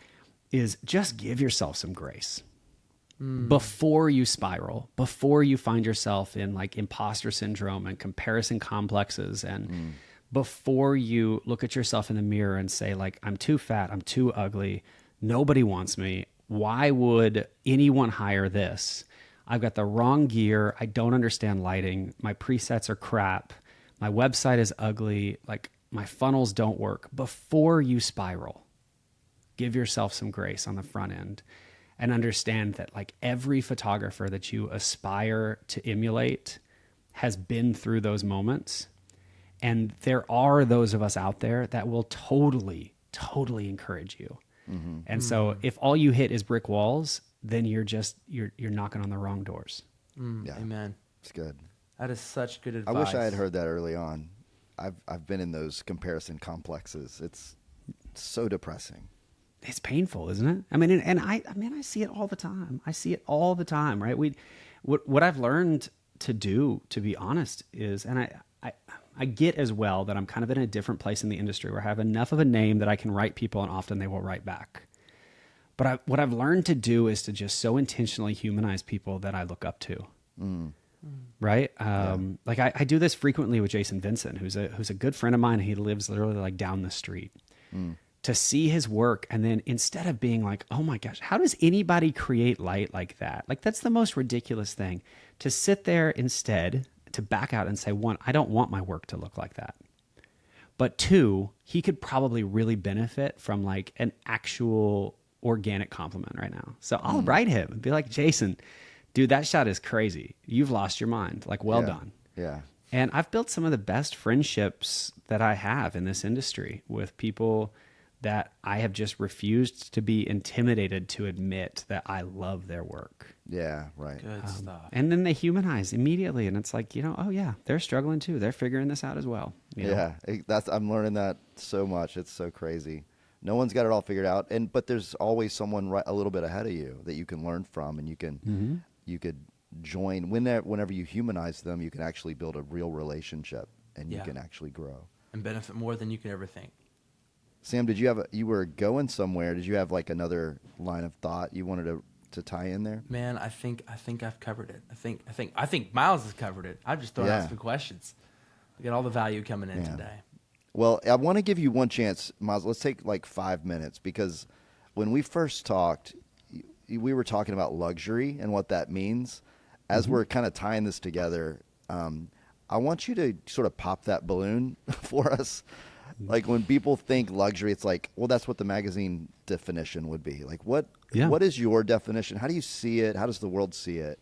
Is just give yourself some grace. Before you spiral, before you find yourself in like imposter syndrome and comparison complexes, and before you look at yourself in the mirror and say like, I'm too fat, I'm too ugly, nobody wants me, why would anyone hire this? I've got the wrong gear, I don't understand lighting, my presets are crap, my website is ugly, like my funnels don't work. Before you spiral, give yourself some grace on the front end. And understand that like every photographer that you aspire to emulate has been through those moments. And there are those of us out there that will totally encourage you. And so if all you hit is brick walls, then you're knocking on the wrong doors. Amen. It's good. That is such good advice. I wish I had heard that early on. I've been in those comparison complexes. It's so depressing. It's painful, isn't it? I mean, I see it all the time. Right? What I've learned to do, to be honest, is, and I get as well that I'm kind of in a different place in the industry where I have enough of a name that I can write people and often they will write back. But what I've learned to do is to just so intentionally humanize people that I look up to. Right? Like I do this frequently with Jason Vincent, who's a good friend of mine. He lives literally like down the street. To see his work, and then instead of being like, oh my gosh, how does anybody create light like that? Like that's the most ridiculous thing. To sit there instead, to back out and say, one, I don't want my work to look like that. But two, he could probably really benefit from like an actual organic compliment right now. So I'll write him and be like, Jason, dude, that shot is crazy. You've lost your mind. Like, well done. Yeah. And I've built some of the best friendships that I have in this industry with people that I have just refused to be intimidated to admit that I love their work. Yeah, right. Good stuff. And then they humanize immediately, and it's like, oh yeah, they're struggling too. They're figuring this out as well. Yeah, I'm learning that so much. It's so crazy. No one's got it all figured out, but there's always someone a little bit ahead of you that you can learn from, and you could join. Whenever you humanize them, you can actually build a real relationship, and you can actually grow and benefit more than you can ever think. Sam, you were going somewhere? Did you have like another line of thought you wanted to tie in there? Man, I think I've covered it. I think Miles has covered it. I've just thrown out some questions. We got all the value coming in today. Well, I want to give you one chance, Miles. Let's take like 5 minutes, because when we first talked, we were talking about luxury and what that means. As we're kind of tying this together, I want you to sort of pop that balloon for us. Like when people think luxury, it's like, well, that's what the magazine definition would be. Like what is your definition? How do you see it? How does the world see it?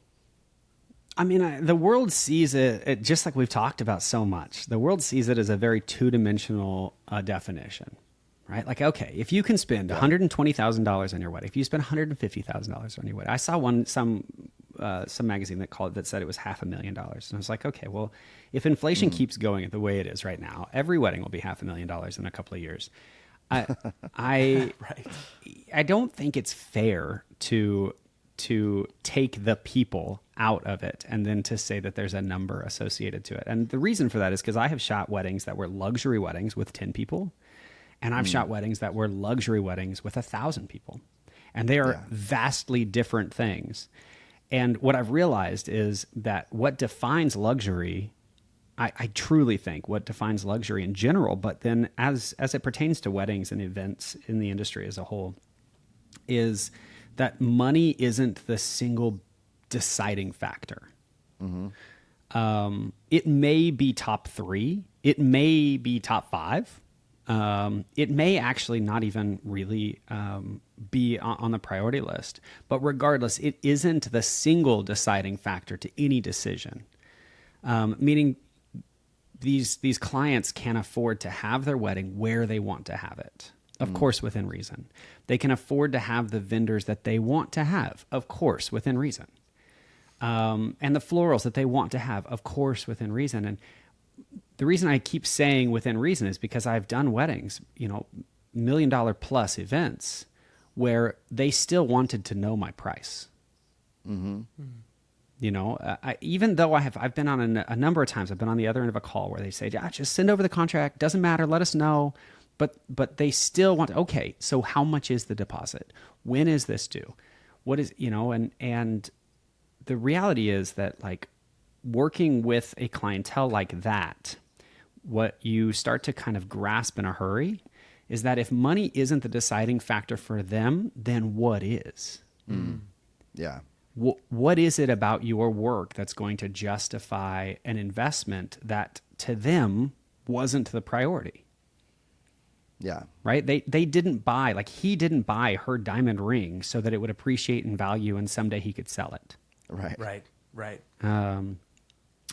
I mean, the world sees it just like we've talked about so much. The world sees it as a very two-dimensional definition, right? Like, okay, if you can spend $120,000 on your wedding, if you spend $150,000 on your wedding, I saw some magazine that said it was $500,000, and I was like, okay, well, if inflation keeps going the way it is right now, every wedding will be $500,000 in a couple of years. I don't think it's fair to take the people out of it and then to say that there's a number associated to it. And the reason for that is because I have shot weddings that were luxury weddings with 10 people, and I've shot weddings that were luxury weddings with 1,000 people. And they are vastly different things. And what I've realized is that what defines luxury, I truly think what defines luxury in general, but then as it pertains to weddings and events in the industry as a whole, is that money isn't the single deciding factor. It may be top 3. It may be top 5. It may actually not even really be on the priority list. But regardless, it isn't the single deciding factor to any decision. Meaning these clients can afford to have their wedding where they want to have it. Of course, within reason. They can afford to have the vendors that they want to have, of course, within reason. And the florals that they want to have, of course, within reason. And the reason I keep saying within reason is because I've done weddings, $1 million plus events where they still wanted to know my price. Even though I've been on a number of times, I've been on the other end of a call where they say, just send over the contract. Doesn't matter. Let us know. But they still want, okay, so how much is the deposit? When is this due? What is, and the reality is that like working with a clientele like that, what you start to kind of grasp in a hurry is that if money isn't the deciding factor for them, then what is? Yeah. What is it about your work that's going to justify an investment that to them wasn't the priority? Yeah. Right? They didn't buy, like he didn't buy her diamond ring so that it would appreciate in value and someday he could sell it. Right.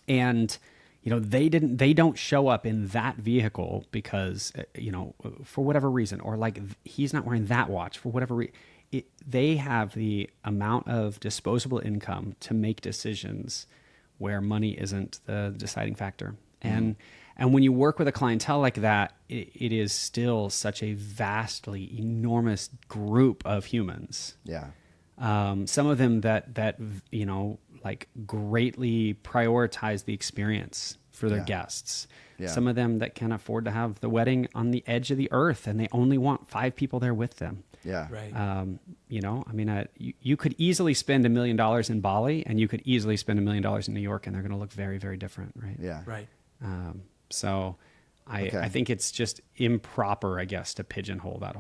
And they don't show up in that vehicle because for whatever reason, or like he's not wearing that watch for whatever reason. They have the amount of disposable income to make decisions where money isn't the deciding factor. And when you work with a clientele like that, it is still such a vastly enormous group of humans. Yeah. Some of them that like greatly prioritize the experience for their guests. Yeah. Some of them that can afford to have the wedding on the edge of the earth and they only want 5 people there with them. Yeah. Right. You could easily spend $1 million in Bali and you could easily spend $1 million in New York and they're going to look very, very different. Right. Yeah. Right. So I think it's just improper, I guess, to pigeonhole that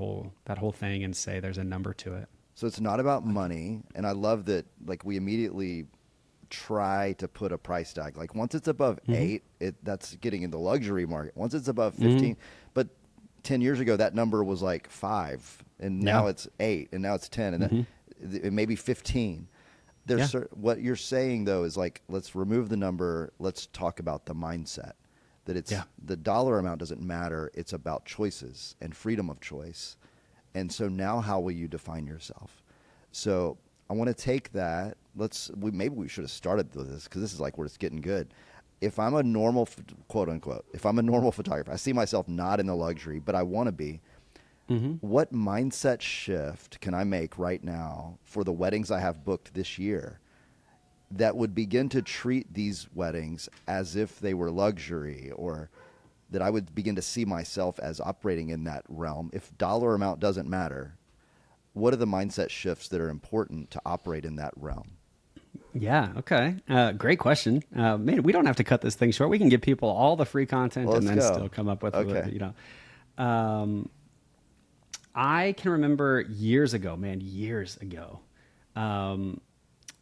whole thing and say there's a number to it. So it's not about money. And I love that, like, we immediately try to put a price tag. Like once it's above 8, that's getting in the luxury market. Once it's above 15, but 10 years ago, that number was like 5 and now it's 8 and now it's 10 and then it may be 15. What you're saying though is like, let's remove the number. Let's talk about the mindset. that it's Yeah. the dollar amount doesn't matter. It's about choices and freedom of choice. And so now how will you define yourself? So I want to take that. Maybe we should have started with this because this is like where it's getting good. If I'm a normal, quote unquote, if I'm a normal photographer, I see myself not in the luxury, but I want to be. What mindset shift can I make right now for the weddings I have booked this year that would begin to treat these weddings as if they were luxury, or that I would begin to see myself as operating in that realm? If dollar amount doesn't matter, what are the mindset shifts that are important to operate in that realm? Yeah. Okay. Great question. Man, we don't have to cut this thing short. We can give people all the free content Well, and then let's go. still come up with, Okay. I can remember years ago,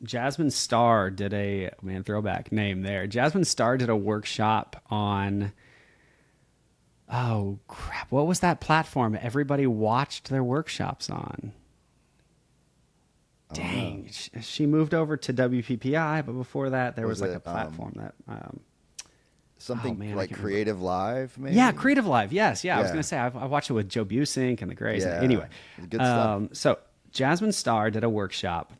Jasmine Starr did throwback name there. Jasmine Starr did a workshop on, oh crap, what was that platform everybody watched their workshops on? Dang, she moved over to WPPI, but before that, there was like a platform that. Something man, I like can't Creative Live, maybe? Yeah, Creative Live. Yes, yeah. I was Yeah. going to say I watched it with Joe Busink and the Grays. Yeah, Anyway, good stuff. so Jasmine Starr did a workshop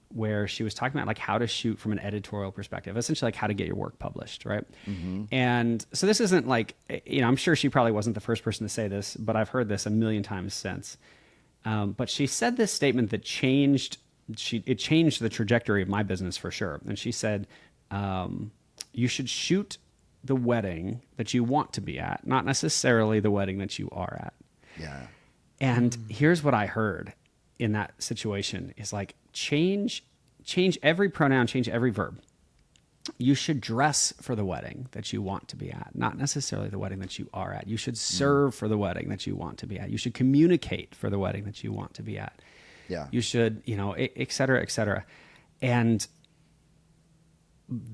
where she was talking about like how to shoot from an editorial perspective, essentially like how to get your work published, right? And so this isn't like, I'm sure she probably wasn't the first person to say this, but I've heard this a million times since. But she said this statement that changed the trajectory of my business for sure. And she said, you should shoot the wedding that you want to be at, not necessarily the wedding that you are at. Yeah. And here's what I heard in that situation is like, change every pronoun, change every verb. You should dress for the wedding that you want to be at, not necessarily the wedding that you are at. You should serve for the wedding that you want to be at. You should communicate for the wedding that you want to be at. Yeah. You should, et cetera, et cetera. And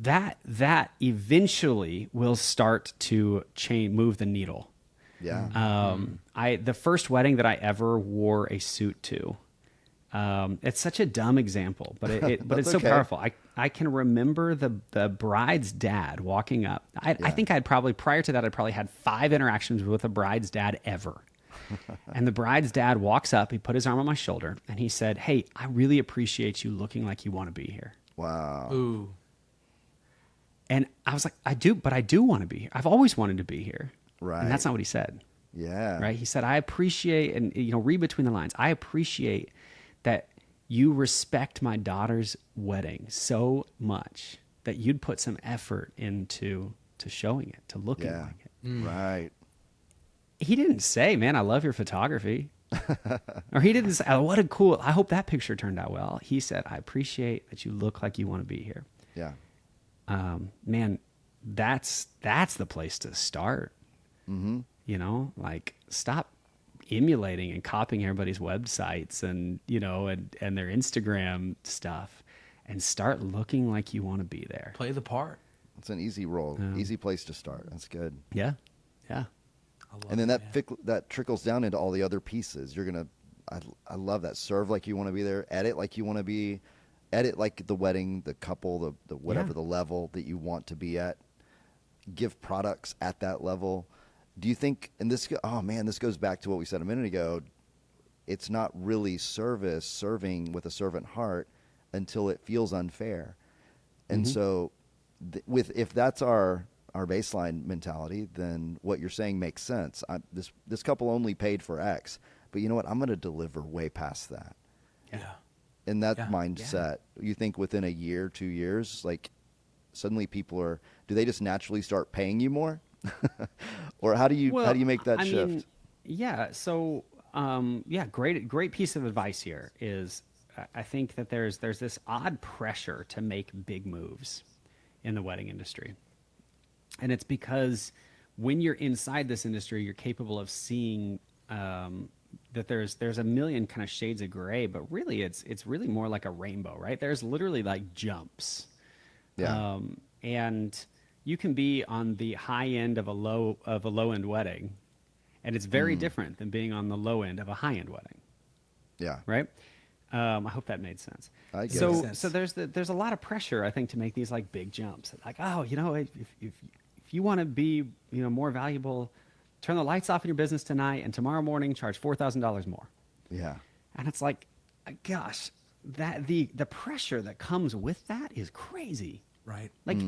that eventually will start to move the needle. Yeah. The first wedding that I ever wore a suit to, it's such a dumb example, but but it's so okay. powerful. I can remember the bride's dad walking up. I think prior to that, I'd probably had 5 interactions with a bride's dad ever. And the bride's dad walks up, he put his arm on my shoulder and he said, "Hey, I really appreciate you looking like you want to be here." Wow. Ooh. And I was like, I do want to be here. I've always wanted to be here. Right. And that's not what he said. Yeah. Right. He said, I appreciate, and read between the lines, I appreciate that you respect my daughter's wedding so much that you'd put some effort into showing it, to looking Yeah. like it. Right. He didn't say, man, I love your photography. Or he didn't say, oh, I hope that picture turned out well. He said, I appreciate that you look like you want to be here. Yeah. Man, that's the place to start. Mm-hmm. Like stop emulating and copying everybody's websites and and their Instagram stuff, and start looking like you want to be there. Play the part. It's an easy role, easy place to start. That's good. Yeah. And then that trickles down into all the other pieces. I love that. Serve like you want to be there. Edit like you want to be. Edit like the wedding, the couple, the whatever the level that you want to be at. Give products at that level. Do you think? And this goes back to what we said a minute ago. It's not really serving with a servant heart until it feels unfair. And so, if that's our baseline mentality, then what you're saying makes sense. This couple only paid for X, but you know what? I'm going to deliver way past that. Yeah. In that mindset, you think within a year, 2 years, like suddenly people do they just naturally start paying you more? Or how do you make that shift? So great piece of advice here is I think that there's this odd pressure to make big moves in the wedding industry. And it's because when you're inside this industry, you're capable of seeing that there's a million kind of shades of gray, but really it's really more like a rainbow, right? There's literally like jumps. Yeah. And you can be on the high end of a low end wedding, and it's very different than being on the low end of a high end wedding. Yeah. Right. I hope that made sense. I get so it. so there's a lot of pressure, I think, to make these like big jumps. Like, oh, if if you want to be, more valuable, turn the lights off in your business tonight, and tomorrow morning charge $4,000 more. Yeah. And it's like, gosh, that the pressure that comes with that is crazy. Right. Like,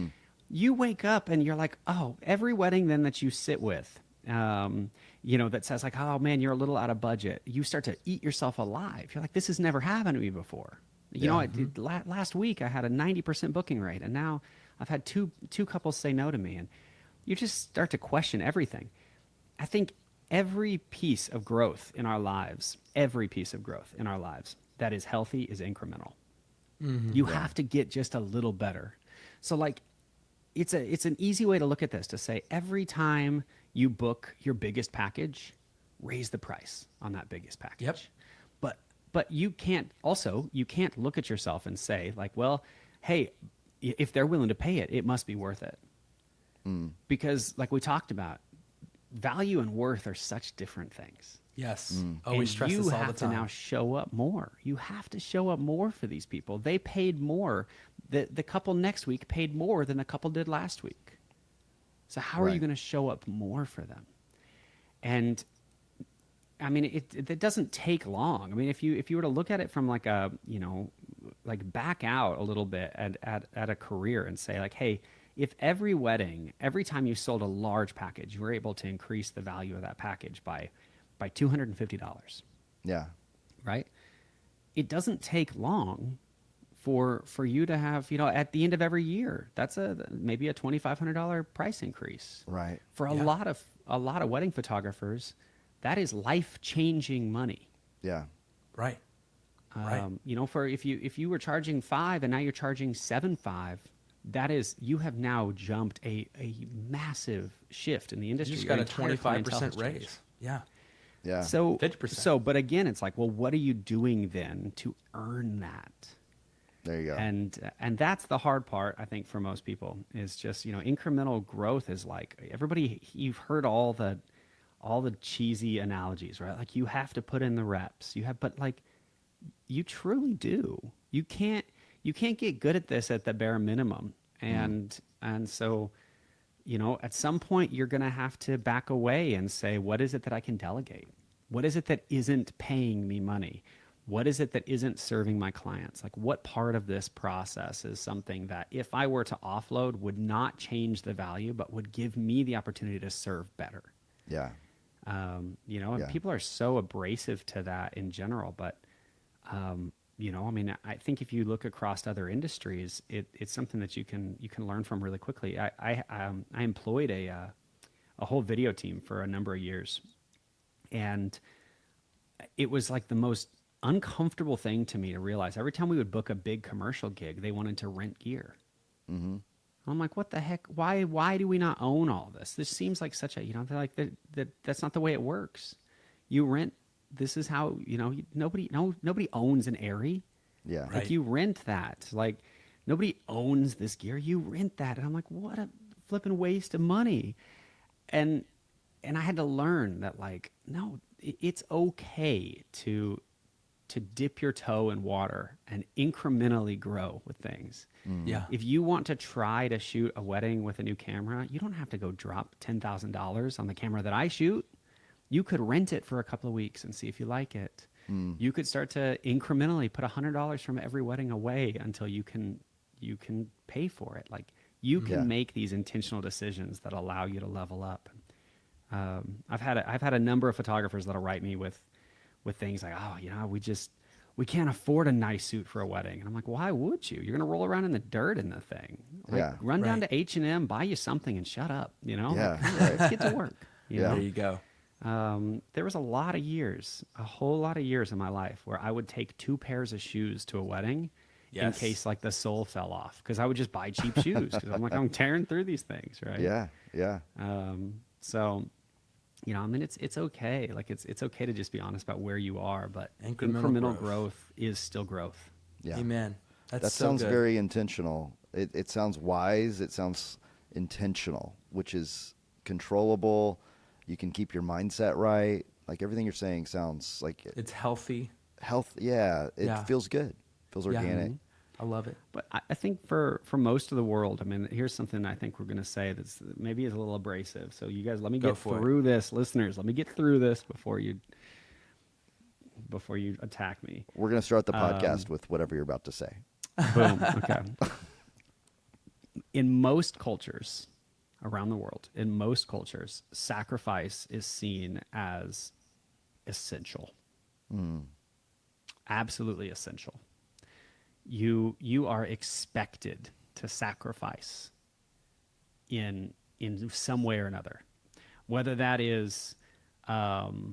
you wake up and you're like, oh, every wedding then that you sit with, that says like, oh man, you're a little out of budget. You start to eat yourself alive. You're like, this has never happened to me before. Last week I had a 90% booking rate, and now I've had two couples say no to me, and you just start to question everything. I think every piece of growth in our lives that is healthy is incremental. You have to get just a little better. So like, it's an easy way to look at this, to say every time you book your biggest package, raise the price on that biggest package. Yep. But you can't look at yourself and say like, well, hey, if they're willing to pay it, it must be worth it. Because like we talked about, value and worth are such different things. Yes. Always stress this all the time. You have to now show up more. You have to show up more for these people. They paid more. The couple next week paid more than the couple did last week. So how are you going to show up more for them? And I mean, it doesn't take long. I mean, if you were to look at it from like a, like back out a little bit at a career and say like, hey, if every wedding, every time you sold a large package, you were able to increase the value of that package by $250. Yeah. Right? It doesn't take long for you to have, at the end of every year, that's maybe a $2,500 price increase. Right. For a lot of wedding photographers, that is life-changing money. Yeah. Right. For if you were charging $5 and now you're charging $7.5, that is, you have now jumped a massive shift in the industry. You just got a 25% raise. Yeah. Yeah. So 50%. But again, it's like, well, what are you doing then to earn that? There you go. And that's the hard part, I think, for most people, is just, incremental growth is like, everybody, you've heard all the cheesy analogies, right? Like, you have to put in the reps. But like, you truly do. You can't get good at this at the bare minimum. And so, at some point you're going to have to back away and say, what is it that I can delegate? What is it that isn't paying me money? What is it that isn't serving my clients? Like, what part of this process is something that if I were to offload would not change the value, but would give me the opportunity to serve better? Yeah. And people are so abrasive to that in general, but, I think if you look across other industries, it's something that you can learn from really quickly. I employed a whole video team for a number of years, and it was like the most uncomfortable thing to me to realize every time we would book a big commercial gig, they wanted to rent gear. Mm-hmm. I'm like, what the heck? Why do we not own all this? This seems like such a, they're like, that's not the way it works. You rent. This is how, nobody owns an Aerie. Yeah. Like, Right. you rent that. Like, nobody owns this gear. You rent that. And I'm like, what a flipping waste of money. And I had to learn that, like, no, it's okay to dip your toe in water and incrementally grow with things. Yeah. If you want to try to shoot a wedding with a new camera, you don't have to go drop $10,000 on the camera that I shoot. You could rent it for a couple of weeks and see if you like it. You could start to incrementally put $100 from every wedding away until you can pay for it. Like, you can make these intentional decisions that allow you to level up. I've had a number of photographers that'll write me with things like, oh, we can't afford a nice suit for a wedding. And I'm like, why would you? You're going to roll around in the dirt in the thing. Like, run down to H&M, buy you something and shut up, Yeah, Like, right. let's get to work. Yeah. There you go. There was a whole lot of years in my life where I would take 2 pairs of shoes to a wedding in case like the sole fell off, because I would just buy cheap shoes because I'm like, I'm tearing through these things, right? Yeah. Yeah. So, it's okay. Like, it's okay to just be honest about where you are, but Incremental growth is still growth. Yeah. Amen. That sounds good. very intentional. It sounds wise. It sounds intentional, which is controllable. You can keep your mindset right. Like, everything you're saying sounds like It's healthy. health. Yeah. It feels good. Feels organic. I love it. But I think for most of the world, I mean, here's something I think we're going to say that's maybe is a little abrasive. So you guys, let me Go get for it. through this, listeners. Let me get through this before you attack me. We're going to start the podcast with whatever you're about to say. Boom. Okay. In most cultures around the world, sacrifice is seen as essential. Absolutely essential. You are expected to sacrifice in some way or another, whether that is your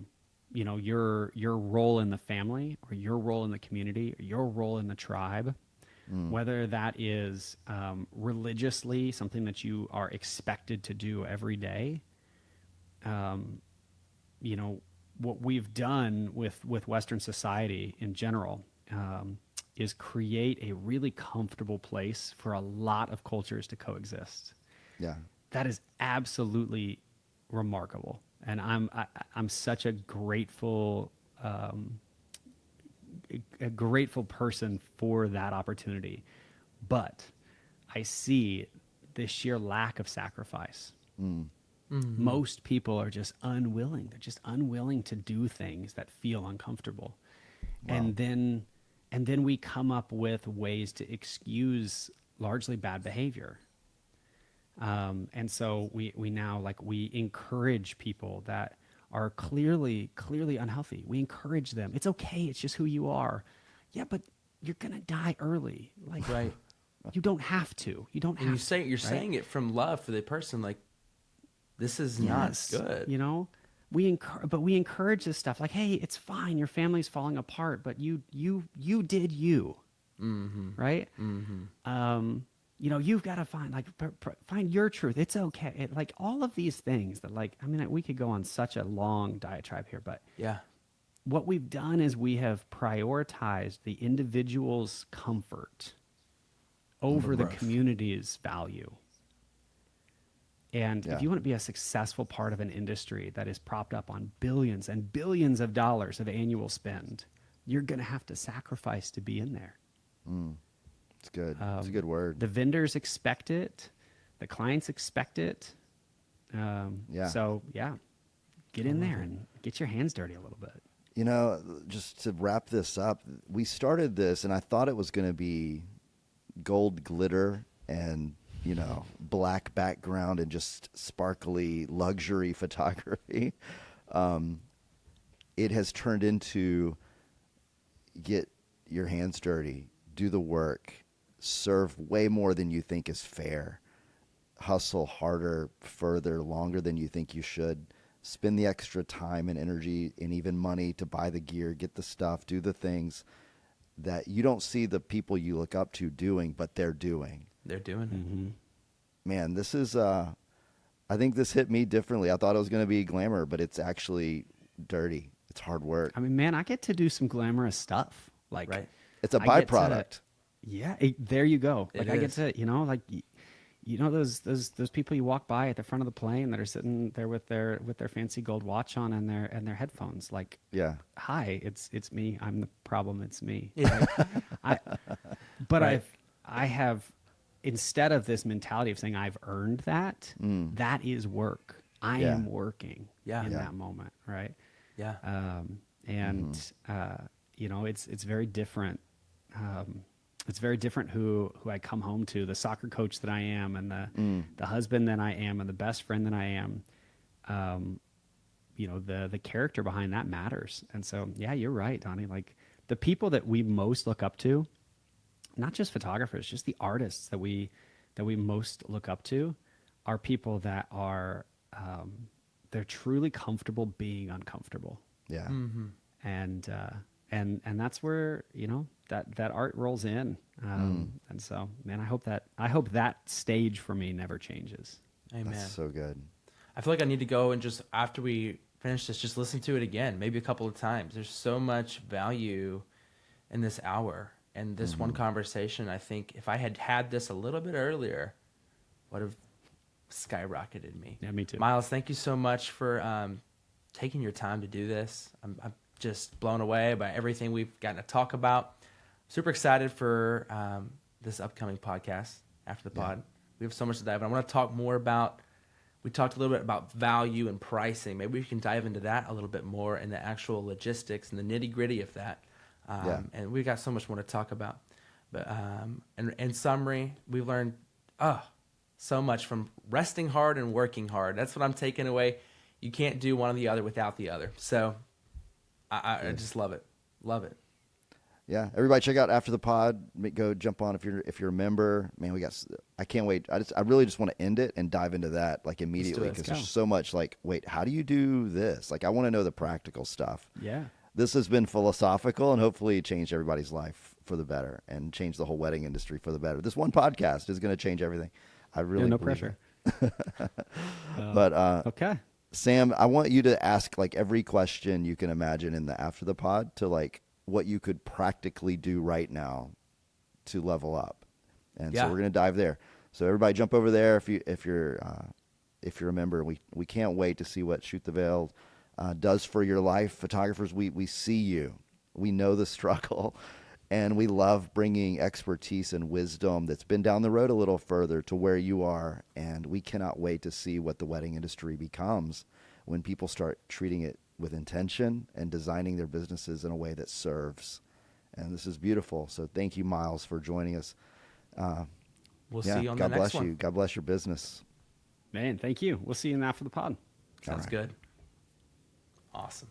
role in the family, or your role in the community, or your role in the tribe, whether that is religiously something that you are expected to do every day. What we've done with Western society in general is create a really comfortable place for a lot of cultures to coexist. Yeah. That is absolutely remarkable, and I'm such a grateful person for that opportunity. But I see the sheer lack of sacrifice. Most people are just unwilling. They're just unwilling to do things that feel uncomfortable. Wow. And then we come up with ways to excuse largely bad behavior. And so we now, like, we encourage people that are clearly unhealthy. We encourage them. It's okay. It's just who you are. Yeah, but you're going to die early. Like, Right. you don't have to. You don't And have to. you're saying it from love for the person. Like, this is not good. You know, we encourage this stuff. Like, hey, it's fine. Your family's falling apart, but you did you, right? You've got to find your truth. It's okay. Like, all of these things that, like, I mean, we could go on such a long diatribe here, but Yeah. what we've done is we have prioritized the individual's comfort over the growth. community's value. And Yeah. if you want to be a successful part of an industry that is propped up on billions and billions of dollars of annual spend, you're going to have to sacrifice to be in there. It's good. It's a good word. The vendors expect it. The clients expect it. Yeah. So, yeah, get in there and get your hands dirty a little bit. You know, just to wrap this up, we started this and I thought it was going to be gold glitter and, black background and just sparkly luxury photography. It has turned into get your hands dirty, do the work, serve way more than you think is fair, hustle harder, further, longer than you think you should, spend the extra time and energy and even money to buy the gear, get the stuff, do the things that you don't see the people you look up to doing, but they're doing. They're doing it. Man, this is, I think this hit me differently. I thought it was going to be glamour, but it's actually dirty. It's hard work. I mean, man, I get to do some glamorous stuff. Like, Right. It's a I get to- byproduct. there you go. It Like, I get is. to, those people you walk by at the front of the plane that are sitting there with their fancy gold watch on and their headphones. Like, Yeah. hi, it's me. I'm the problem. It's me. Yeah. But I have, instead of this mentality of saying I've earned that, that is work. I Yeah. am working Yeah. in Yeah. that moment, right? Yeah. It's very different. It's very different who I come home to, the soccer coach that I am, and the husband that I am, and the best friend that I am. The character behind that matters. And so, yeah, you're right, Donny. Like, the people that we most look up to, not just photographers, just the artists that we most look up to, are people that are they're truly comfortable being uncomfortable. Yeah. And that's where that art rolls in. And so, man, I hope that stage for me never changes. Amen. That's so good. I feel like I need to go and just, after we finish this, just listen to it again, maybe a couple of times. There's so much value in this hour and this one conversation. I think if I had this a little bit earlier, would have skyrocketed me. Yeah, me too. Miles, thank you so much for taking your time to do this. I'm just blown away by everything we've gotten to talk about. super excited for this upcoming podcast after the pod. We have so much to dive in. I want to talk more about. We talked a little bit about value and pricing. Maybe we can dive into that a little bit more and the actual logistics and the nitty gritty of that. And we've got so much more to talk about. But in summary, we've learned so much from resting hard and working hard. That's what I'm taking away. You can't do one or the other without the other. So I just love it. Love it. Yeah, everybody check out After the Pod. Go jump on if you're a member. Man, I can't wait. I really just want to end it and dive into that like immediately because there's so much like, wait, how do you do this? Like I want to know the practical stuff. Yeah. This has been philosophical and hopefully change everybody's life for the better and change the whole wedding industry for the better. This one podcast is going to change everything. I really no pressure. But okay. Sam, I want you to ask like every question you can imagine in the After the Pod to like what you could practically do right now to level up. And so we're going to dive there. So everybody jump over there if you're a member. We can't wait to see what Shoot the Veil does for your life. Photographers, we see you. We know the struggle. And we love bringing expertise and wisdom that's been down the road a little further to where you are. And we cannot wait to see what the wedding industry becomes when people start treating it with intention and designing their businesses in a way that serves. And this is beautiful. So thank you, Miles, for joining us. We'll see you on the next one. God bless you. God bless your business. Man, thank you. We'll see you in After the Pod. Sounds good. Awesome.